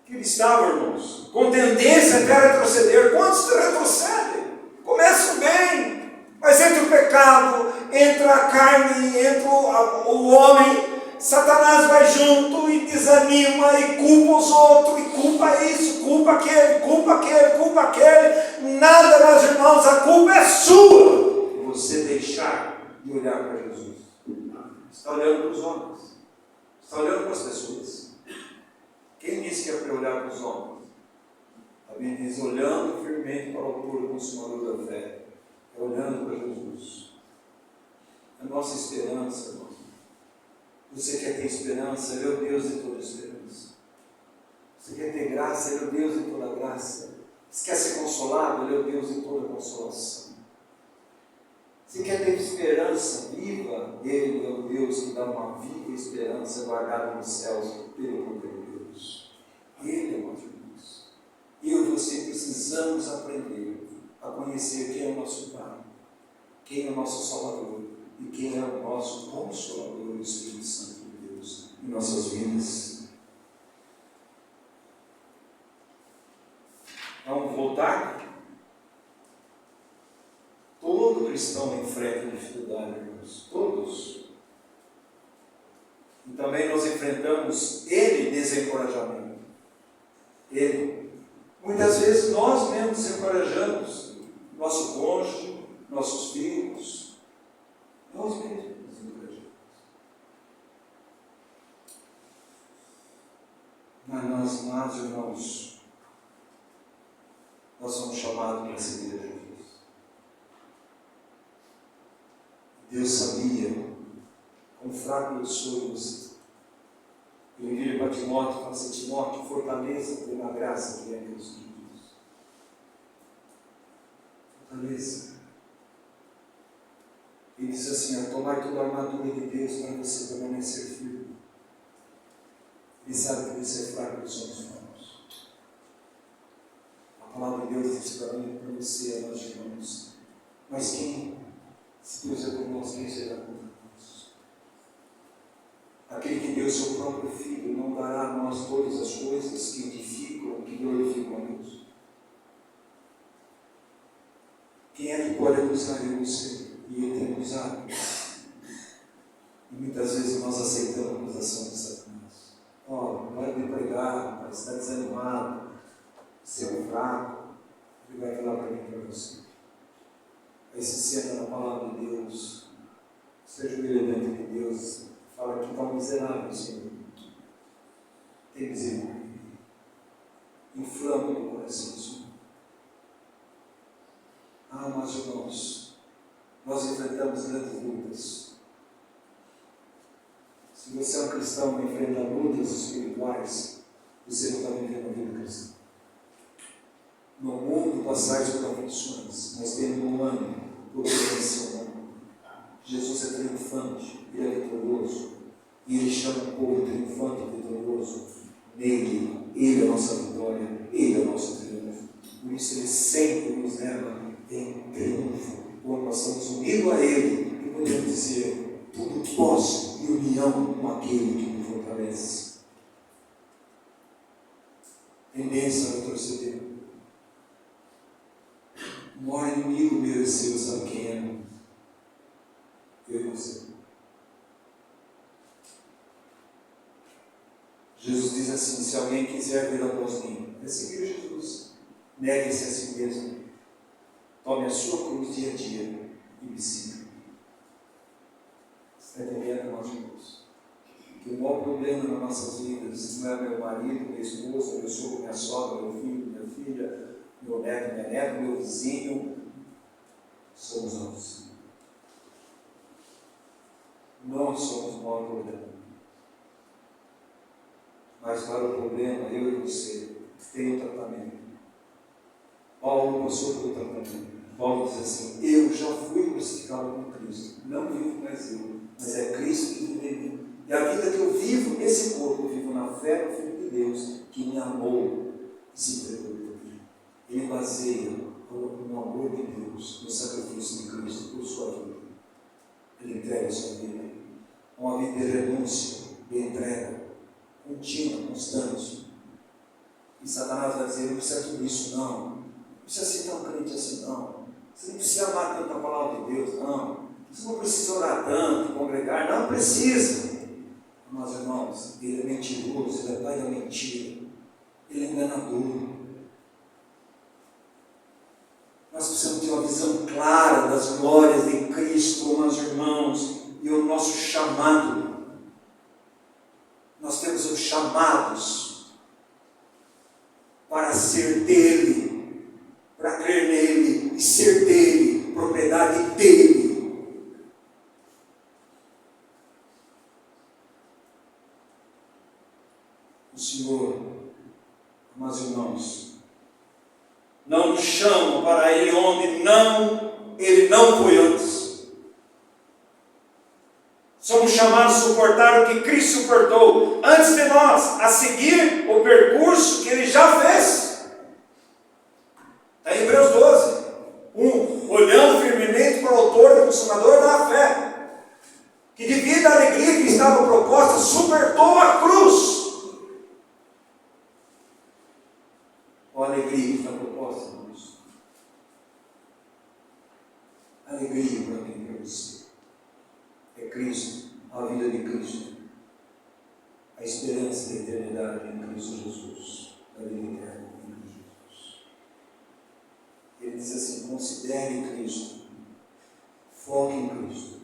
aqueles estavam, irmãos, com tendência até retroceder. Quantos retrocedem? Começam bem, mas entre o pecado, entre a carne, entre o homem, Satanás vai junto e desanima e culpa os outros, e culpa isso, culpa aquele, culpa aquele, culpa aquele. Nada, meus irmãos, a culpa é sua. Você deixar de olhar para Jesus. Está olhando para os homens, está olhando para as pessoas. Quem disse que é para olhar para os homens? A Bíblia diz, olhando firmemente para o autor e consumador da fé. É olhando para Jesus. A nossa esperança, irmão. Você quer ter esperança? Ele é o Deus de toda esperança. Você quer ter graça? Ele é o Deus de toda graça. Você quer ser consolado? Ele é o Deus de toda consolação. Você quer ter esperança viva? Ele é o Deus que dá uma viva esperança guardada nos céus pelo poder de Deus. Ele é o nosso Deus. Eu e você precisamos aprender a conhecer quem é o nosso Pai, quem é o nosso Salvador e quem é o nosso Consolador, o Espírito Santo de Deus em nossas vidas. Vamos voltar? Todo cristão enfrenta dificuldade, irmãos. Todos. E também nós enfrentamos desencorajamento. Muitas vezes nós mesmos desencorajamos nosso cônjuge, nossos filhos. Nós mesmos desencorajamos. Mas nós, irmãos, nós somos chamados para seguir a Jesus. Deus sabia quão fraco eu sou em você. Ele vira para Timóteo e fala assim, Timóteo, fortaleça pela graça que é em Cristo Jesus. Fortaleça. Ele diz assim, tomai toda a armadura de Deus para você permanecer firme. Ele sabe que você é fraco e somos fracos. A palavra de Deus diz para mim e para você, a nós irmãos. Mas se Deus é por nós, quem será contra nós? Aquele que deu seu próprio Filho não dará a nós todas as coisas que edificam, que glorificam a Deus. Quem é que pode acusar eu e você? E Ele tem acusado. E muitas vezes nós aceitamos a acusação de Satanás. Para de pregar, para estar desanimado, ser fraco. Ele vai falar para mim e para você. Aí se senta na palavra de Deus, seja o diante de Deus, fala que está miserável, Senhor. Tem misericórdia. Inflama o meu coração, Senhor. Mas irmãos, nós enfrentamos grandes lutas. Se você é um cristão e enfrenta lutas espirituais, você não está vivendo a vida cristã. No mundo passais por aflições, mas tendo um ano, porque venceu o mundo. Jesus é triunfante, Ele é vitorioso, e Ele chama o povo triunfante e vitorioso. Nele, Ele é a nossa vitória, Ele é o nosso triunfo. Por isso Ele sempre nos leva em triunfo, quando nós estamos unidos a Ele, e podemos dizer, tudo posso em união com aquele que me fortalece. Tendência a retroceder. O maior inimigo meu e seu, sabe quem é? Eu e você. Jesus diz assim, se alguém quiser vir após mim, é seguir Jesus. Negue-se a si mesmo. Tome a sua cruz dia a dia e me siga. Você está entendendo, irmãos e irmãos? Que o maior problema nas nossas vidas não é meu marido, minha esposa, meu sogro, minha sogra, meu filho, minha filha, meu neto, minha neta, meu vizinho, somos nós. Nós somos o maior problema. Mas para o problema, eu e você, tem um tratamento. Paulo passou pelo tratamento. Paulo diz assim, eu já fui crucificado com Cristo. Não vivo mais eu, mas é Cristo que vive em mim. E a vida que eu vivo nesse corpo, eu vivo na fé no Filho de Deus, que me amou e se entregou por mim. Ele baseia no amor de Deus, no sacrifício de Cristo por sua vida. Ele entrega a sua vida. Uma vida de renúncia, de entrega, contínua, constante. E E Satanás vai dizer: não precisa tudo isso, não. Não precisa ser tão crente assim, não. Você não precisa amar tanto a palavra de Deus, não. Você não precisa orar tanto, congregar, não precisa. Mas, irmãos, ele é mentiroso, ele é pai da mentira, ele é enganador. Nós precisamos ter uma visão clara das glórias de Cristo, meus irmãos, e o nosso chamado. Nós temos os chamados para ser dele, para crer nele e ser dele, propriedade dele. O Senhor, meus irmãos, não nos chama para ele onde ele não foi antes. Somos chamados a suportar o que Cristo suportou antes de nós, a seguir o percurso que ele já fez. Está em Hebreus 12, 1. Olhando firmemente para o autor e consumador da fé, que devido à alegria que estava proposta, suportou a cruz. Qual a alegria que está proposta, irmãos? Alegria para mim e para você é Cristo, a vida de Cristo, a esperança da eternidade em Cristo Jesus, a vida eterna em Cristo Jesus. Ele diz assim: considere Cristo, foque em Cristo.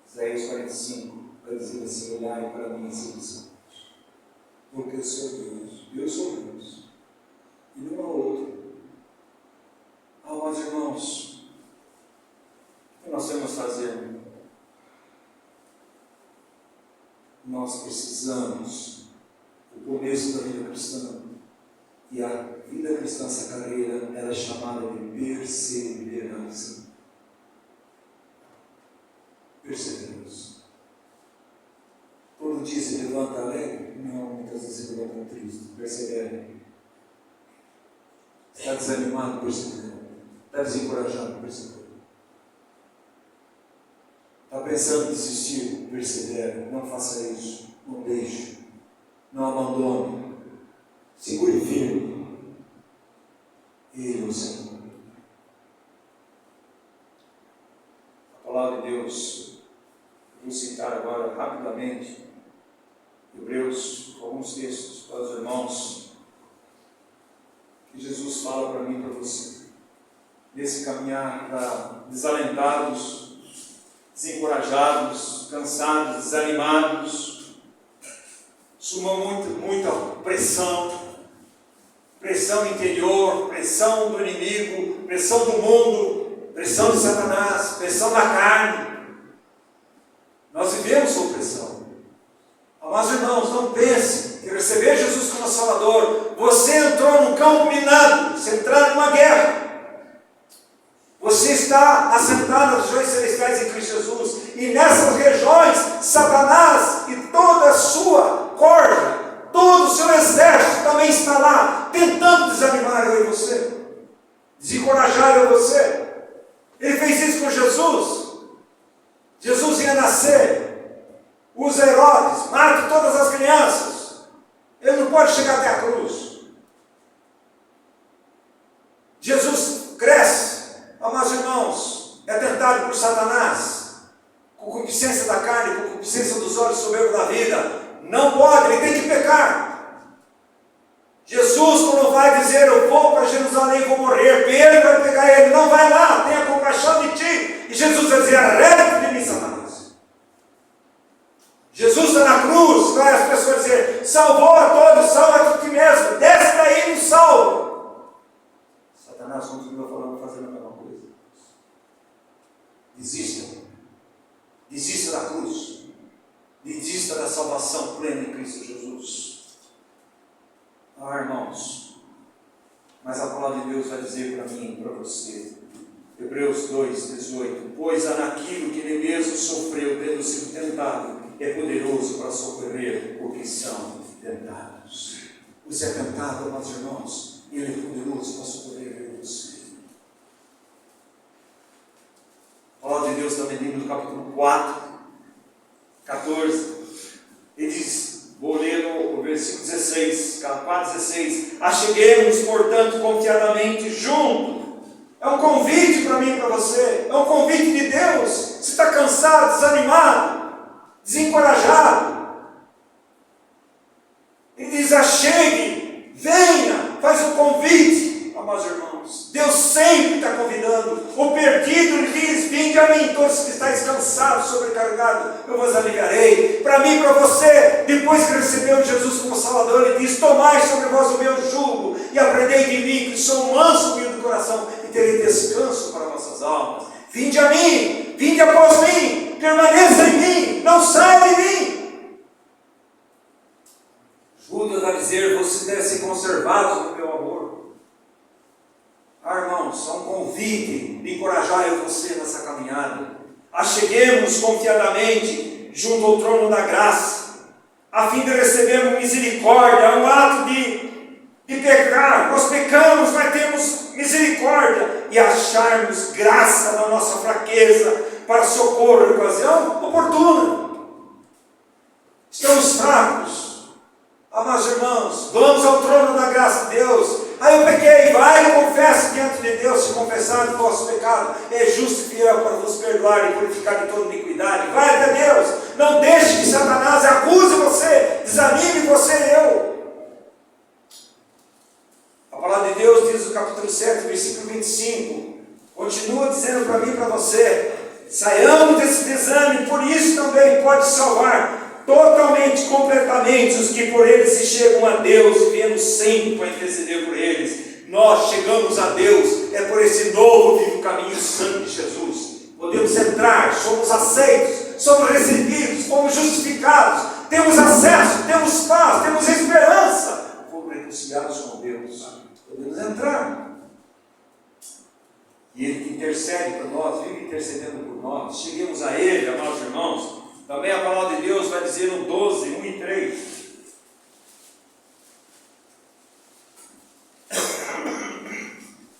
Isaías 45 vai dizer assim: olhai para mim e sede santos, porque eu sou Deus, eu sou Deus, e não há outro. Meus irmãos, o que nós temos que fazer? Nós precisamos, o começo da vida cristã, e a vida cristã, essa carreira, ela é chamada de perseverança. Perseverança. Todo dia se levanta alegre? Não, muitas vezes se levanta triste. Persevera. Está desanimado? Persevera. Está desencorajado? Persevera. Está pensando em desistir? Persevera. Não faça isso. Não deixe. Não abandone. Segure firme. Ele é o Senhor. A palavra de Deus, vou citar agora rapidamente Hebreus, alguns textos para os irmãos, que Jesus fala para mim e para você, nesse caminhar para desalentados, desencorajados, cansados, desanimados, suma muita pressão interior, pressão do inimigo, pressão do mundo, pressão de Satanás, pressão da carne. Nós vivemos sob pressão. Amados irmãos, não pense que receber Jesus como Salvador, você entrou num campo minado, você entrou numa guerra. Você está assentado nas regiões celestiais em Cristo Jesus, e nessas regiões, Satanás e toda a sua corda, todo o seu exército também está lá, tentando desanimar eu e você, desencorajar eu e você. Ele fez isso com Jesus. Jesus ia nascer, usa Herodes, mata todas as crianças. Ele não pode chegar até a cruz. Jesus cresce, amados irmãos, é tentado por Satanás, concupiscência da carne, concupiscência dos olhos, soberbo da vida. Não pode, ele tem que pecar. Jesus, quando vai dizer eu vou para Jerusalém, vou morrer, Pedro vai pegar ele, não vai lá, tenha compaixão de ti. E Jesus vai dizer: arreda-te de mim, Satanás. Jesus está na cruz, vai as pessoas dizer: salvou a todos, salva a ti mesmo, desce daí e nos salva. Satanás continua falando, fazendo a mesma coisa. Desista da cruz, desista da salvação plena em Cristo Jesus. Irmãos, mas a palavra de Deus vai dizer para mim e para você, Hebreus 2,18: pois naquilo que ele mesmo sofreu, tendo sido tentado, é poderoso para socorrer os que são tentados. Você é tentado, amados irmãos, e ele é poderoso para socorrer você. A palavra de Deus também diz no capítulo 4, 14, ele diz, vou ler no versículo 17:
4,16. Acheguemos, portanto, confiadamente junto. É um convite para mim e para você. É um convite de Deus. Você está cansado, desanimado, desencorajado. Ele diz: achegue, venha, faz um convite, amados irmãos. Deus sempre está convidando. O perdido lhe diz: vinde a mim, todos que estáis cansados, sobrecarregados, eu vos aliviarei. Para mim e para você, depois que recebeu Jesus como Salvador, ele diz: tomai sobre vós o meu jugo e aprendei de mim, que sou manso e humilde de coração, e terei descanso para vossas almas. Vinde a mim, vinde após mim, permaneça em mim, não saia de mim. Judas vai dizer: vocês devem ser conservados no meu amor. Irmãos, é um convite de encorajar eu e você nessa caminhada. Acheguemos confiadamente junto ao trono da graça, a fim de recebermos misericórdia. É um ato de pecar. Nós pecamos, mas temos misericórdia e acharmos graça na nossa fraqueza, para socorro em ocasião oportuna. Estamos fracos. Amados irmãos, vamos ao trono da graça de Deus. Eu pequei, vai e confesse diante de Deus, se confessar o vosso pecado, é justo e fiel para vos perdoar e purificar de toda iniquidade. Vai até Deus, não deixe que Satanás acuse você, desanime você e eu. A palavra de Deus diz no capítulo 7, versículo 25, continua dizendo para mim e para você: saiamos desse desânimo, por isso também pode salvar totalmente, completamente os que por eles se chegam a Deus, viemos sempre para interceder por eles. Nós chegamos a Deus é por esse novo vivo caminho santo de Jesus. Podemos entrar, somos aceitos, somos recebidos, fomos justificados, temos acesso, temos paz, temos esperança, fomos reconciliados com Deus. Podemos entrar. E Ele que intercede por nós, vive intercedendo por nós. Cheguemos a Ele, amados irmãos. Também a palavra de Deus vai dizer no 12, 1 e 3.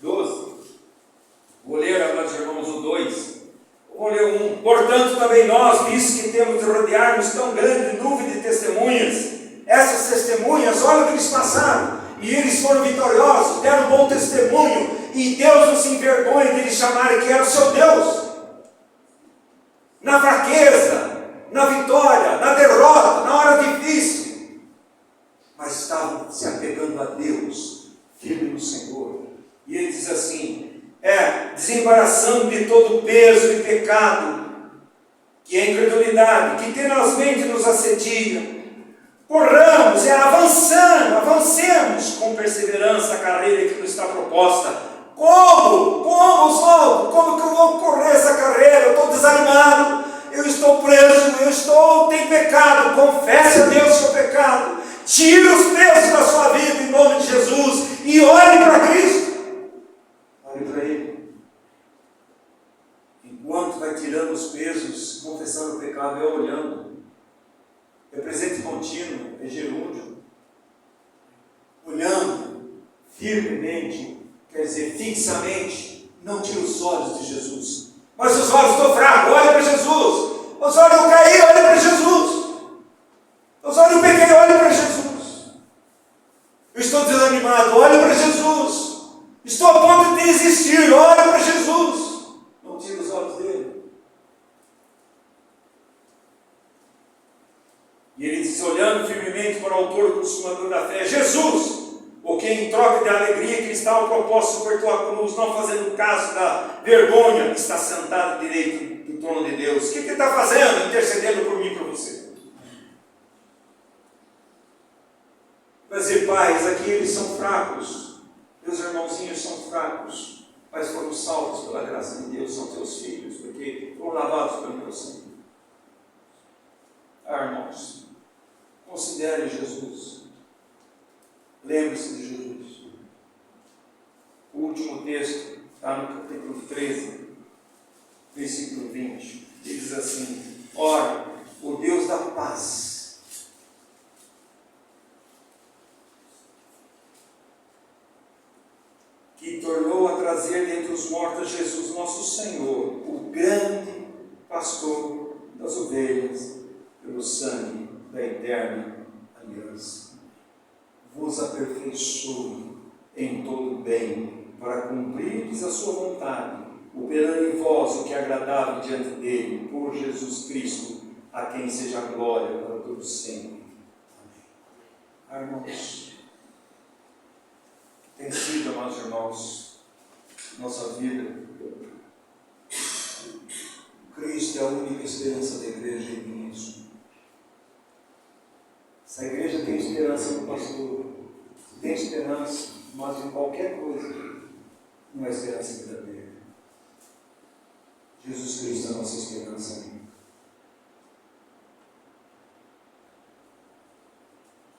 12. Vou ler, amados irmãos, o 2. Vou ler o 1. Portanto, também nós, visto que temos de rodear-nos tão grande nuvem de testemunhas, essas testemunhas, olha o que eles passaram, e eles foram vitoriosos, deram bom testemunho, e Deus não se envergonha de eles chamarem que era o seu Deus. Na fraqueza, na vitória, na derrota, na hora difícil, mas estavam se apegando a Deus, firme no Senhor. E ele diz assim: desembaraçando de todo o peso e pecado, que é a incredulidade, que tenazmente nos assedia, corramos, avancemos com perseverança a carreira que nos está proposta. Como que eu vou correr essa carreira? Eu estou desanimado, eu estou preso, tenho pecado. Confesse a Deus o seu pecado, tire os pesos da sua vida em nome de Jesus e olhe para Cristo. Olhe para Ele. Enquanto vai tirando os pesos, confessando o pecado, é olhando. É presente contínuo, é gerúndio. Olhando firmemente, quer dizer, fixamente, não tira os olhos de Jesus. Mas os olhos estão fracos, olha para Jesus. Os olhos eu caí, olha para Jesus. Os olhos eu pequei, olha para Jesus. Eu estou desanimado, olha para Jesus. Estou a ponto de desistir, olha para Jesus. Não tira os olhos dele. E ele diz, olhando firmemente para o autor e consumador da fé, Jesus, o que em troca de alegria que está ao propósito suportou a cruz, não fazendo caso da vergonha, está sentado à direita do trono de Deus. O que ele está fazendo? Intercedendo por mim e por você. Mas e pais, aqui eles são fracos, meus irmãozinhos são fracos, mas foram salvos pela graça de Deus, são teus filhos, porque foram lavados pelo meu sangue. Irmãos, considere Jesus. Lembre-se de Jesus. O último texto está no capítulo 13, versículo 20. Diz assim: ora, o Deus da paz que tornou a trazer dentre os mortos Jesus nosso Senhor, o grande pastor das ovelhas, pelo sangue da eterna aliança, vos aperfeiçoe em todo o bem, para cumprirdes a sua vontade, operando em vós o que é agradável diante dele, por Jesus Cristo, a quem seja a glória para todos sempre. Amém. Irmãos, tem sido, amados irmãos, nossa vida. Cristo é a única esperança da igreja em mim. Se a igreja tem esperança no pastor, tem esperança, mas em qualquer coisa, não é esperança verdadeira. Jesus Cristo é a nossa esperança.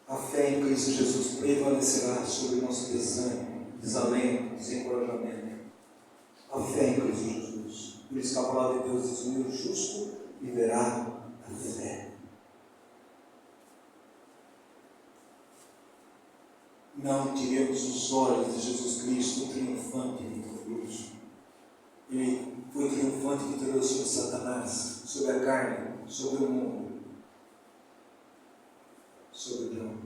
A fé em Cristo Jesus prevalecerá sobre o nosso desânimo, desalento, desencorajamento. A fé em Cristo Jesus. Por isso que a palavra de Deus diz: o meu justo viverá a fé. Não tiremos os olhos de Jesus Cristo, triunfante e vitorioso. Ele foi triunfante e vitorioso sobre Satanás, sobre a carne, sobre o mundo, sobre o diabo.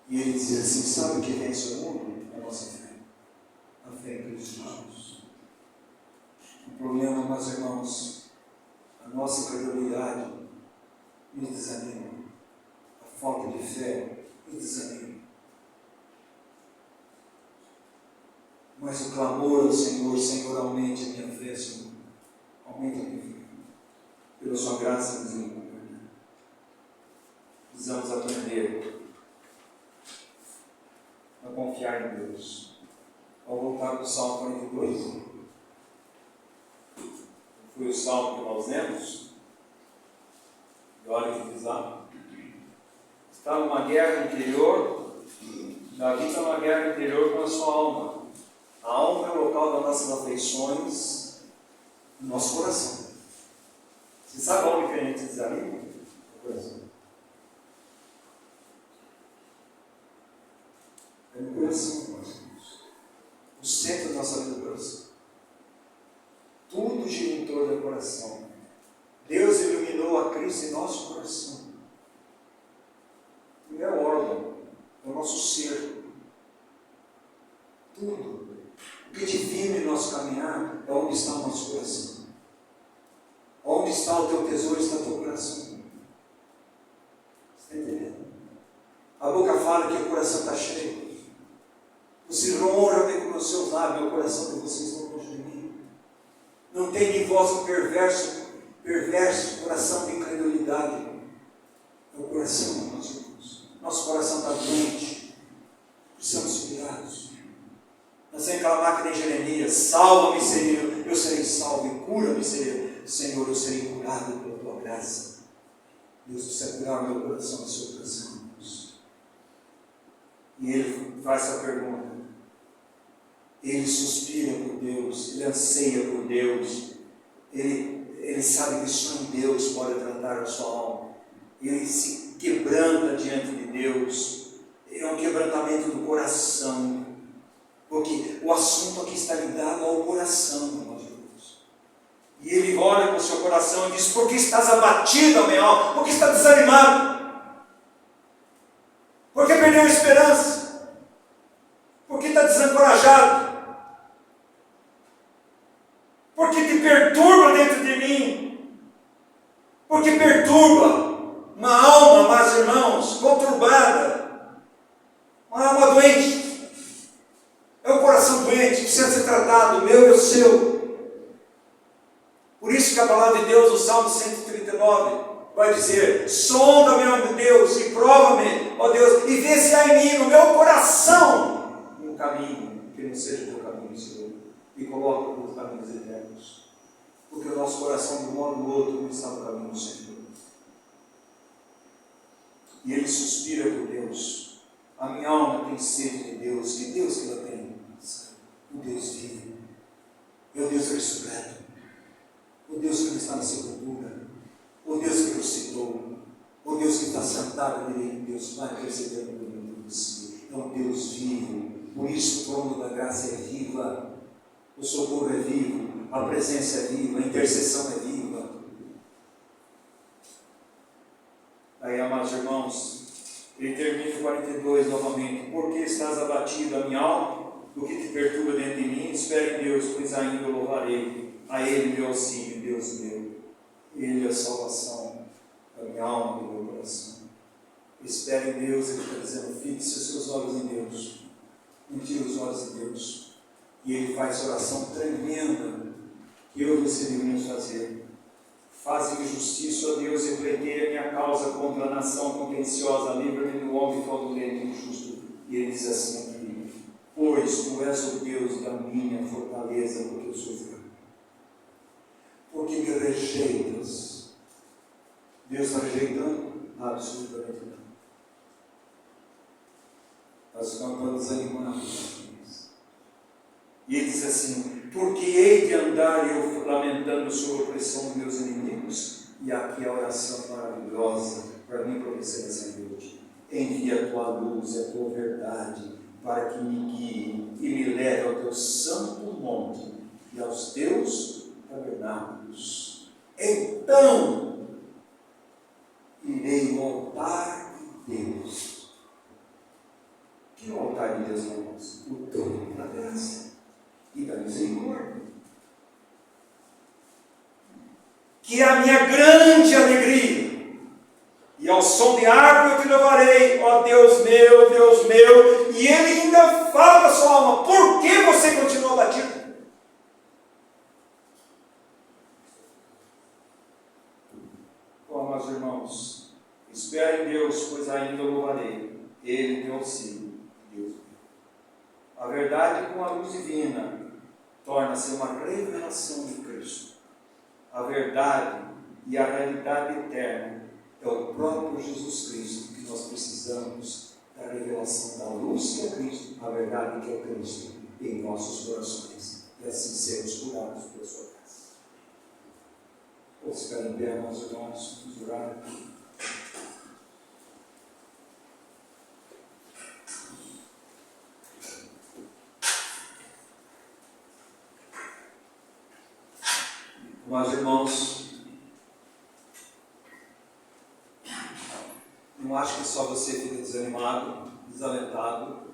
E ele dizia assim: sabe o que vence o mundo? A nossa fé. A fé em Cristo Jesus. O problema, meus irmãos, a nossa incredulidade nos desanima. A falta de fé nos desanima. Mas o clamor ao Senhor: Senhor, aumente a minha fé, Senhor. Aumente a minha fé. Pela sua graça e misericórdia. Precisamos aprender a confiar em Deus. Ao voltar para o Salmo 42, foi o salmo que nós lemos, e olha que diz lá: está numa guerra interior, Davi está numa guerra interior com a sua alma. A alma é o local das nossas afeições, no nosso coração. Você sabe onde que a gente desanima? No coração. É no coração, meus irmãos. O centro da nossa vida é o coração. Tudo gira em torno do coração. Deus iluminou a Cristo em nosso coração. Não é o órgão, é o nosso ser. Tudo. O que define o nosso caminhar é onde está o nosso coração. Onde está o teu tesouro, está o teu coração. Você está entendendo? A boca fala que o coração está cheio. Você honra-me com os seus lábios, meu coração que vocês estão longe de mim. Não tem em vós um perverso coração de incredulidade. É o coração, meus irmãos. Nosso coração está doente. Precisamos ser curados. Nós temos aquela máquina de Jeremias: salva-me, Senhor, eu serei salvo, e cura-me, Senhor, eu serei curado pela tua graça. Deus precisa curar o meu coração e o seu coração, irmãos. E ele faz essa pergunta. Ele suspira por Deus, ele anseia por Deus, ele sabe que só em Deus pode tratar a sua alma. Ele se quebranta diante de Deus. É um quebrantamento do coração, porque o assunto aqui está ligado ao coração, meus irmãos. E ele olha para o seu coração e diz: por que estás abatido, minha alma? Por que está desanimado? Por que perdeu a esperança? Por que está desencorajado? Por que te perturba dentro de mim? Por que perturba uma alma, meus irmãos, conturbada, uma alma doente? É um coração doente, precisa ser tratado, o meu e o seu. Por isso que a palavra de Deus, no Salmo 139, vai dizer: sonda-me, ó Deus, e prova-me, ó Deus, e vê se há em mim, no meu coração, um caminho que não seja o teu caminho, Senhor, e coloca os caminhos eternos, porque o nosso coração, de um modo ou do outro, não está no caminho do Senhor. E ele suspira por Deus. A minha alma tem sede de Deus. Que Deus que ela tem? O Deus vivo, é o Deus ressurreto, o Deus que não está na sepultura, o Deus que ressuscitou, o Deus que está sentado à direita de Deus, vai percebendo o domínio de si. É um Deus vivo. Por isso o trono da graça é viva, o socorro é vivo, a presença é viva, a intercessão é viva. Aí, amados irmãos, Ele termina o 42 novamente. Por que estás abatido, a minha alma? O que te perturba dentro de mim? Espere em Deus, pois ainda o louvarei. A Ele meu auxílio, Deus meu. Ele é a salvação da minha alma e do meu coração. Espere em Deus, Ele está dizendo, fixe os seus olhos em Deus. Não tire os olhos de Deus. E Ele faz oração tremenda que eu e você deveríamos fazer. Faze-me justiça, ó Deus, e pleiteia minha causa contra a nação contenciosa, livra-me do homem fraudulento e injusto. E ele diz assim aqui, pois tu és o Deus da minha fortaleza, porque eu sou fraco. Porque me rejeitas. Deus está rejeitando? Absolutamente não. Nós ficamos desanimados. E ele diz assim, porque hei de andar eu lamentando sobre a opressão dos meus inimigos? E aqui a oração maravilhosa para mim, para você nessa noite. Envia a tua luz e a tua verdade para que me guie e me leve ao teu santo monte e aos teus tabernáculos. Então irei ao altar de Deus. Que é o altar de Deus, irmãos? O trono da graça e da misericórdia, que é a minha grande alegria, e ao som de harpa eu te louvarei, ó Deus meu, e ele ainda fala para a sua alma, por que você continua abatido? Ó, meus irmãos, espere em Deus, pois ainda o louvarei, ele tem auxílio, Deus meu. A verdade com a luz divina torna-se uma revelação de Cristo. A verdade e a realidade eterna é o próprio Jesus Cristo que nós precisamos da revelação da luz que é Cristo, a verdade que é Cristo em nossos corações e assim sermos curados pela sua graça. Vamos ficar em pé, meus irmãos, vamos orar. Mas, irmãos, não acho que só você fica desanimado, desalentado,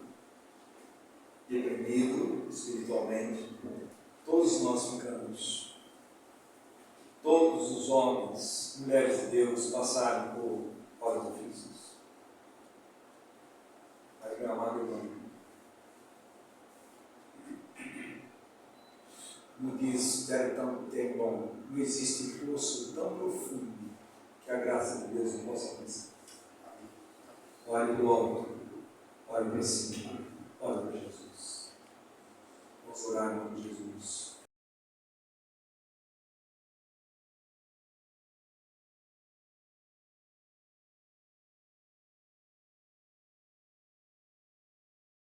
deprimido espiritualmente. Todos nós ficamos. Todos os homens, mulheres de Deus passaram por horas difíceis. Mas, meu amado irmão, como diz Terry Tempon, não existe poço tão profundo que a graça de Deus não possa alcançar. Olhe para o alto, olhe para cima, olhe para Jesus. Vamos orar em nome de Jesus.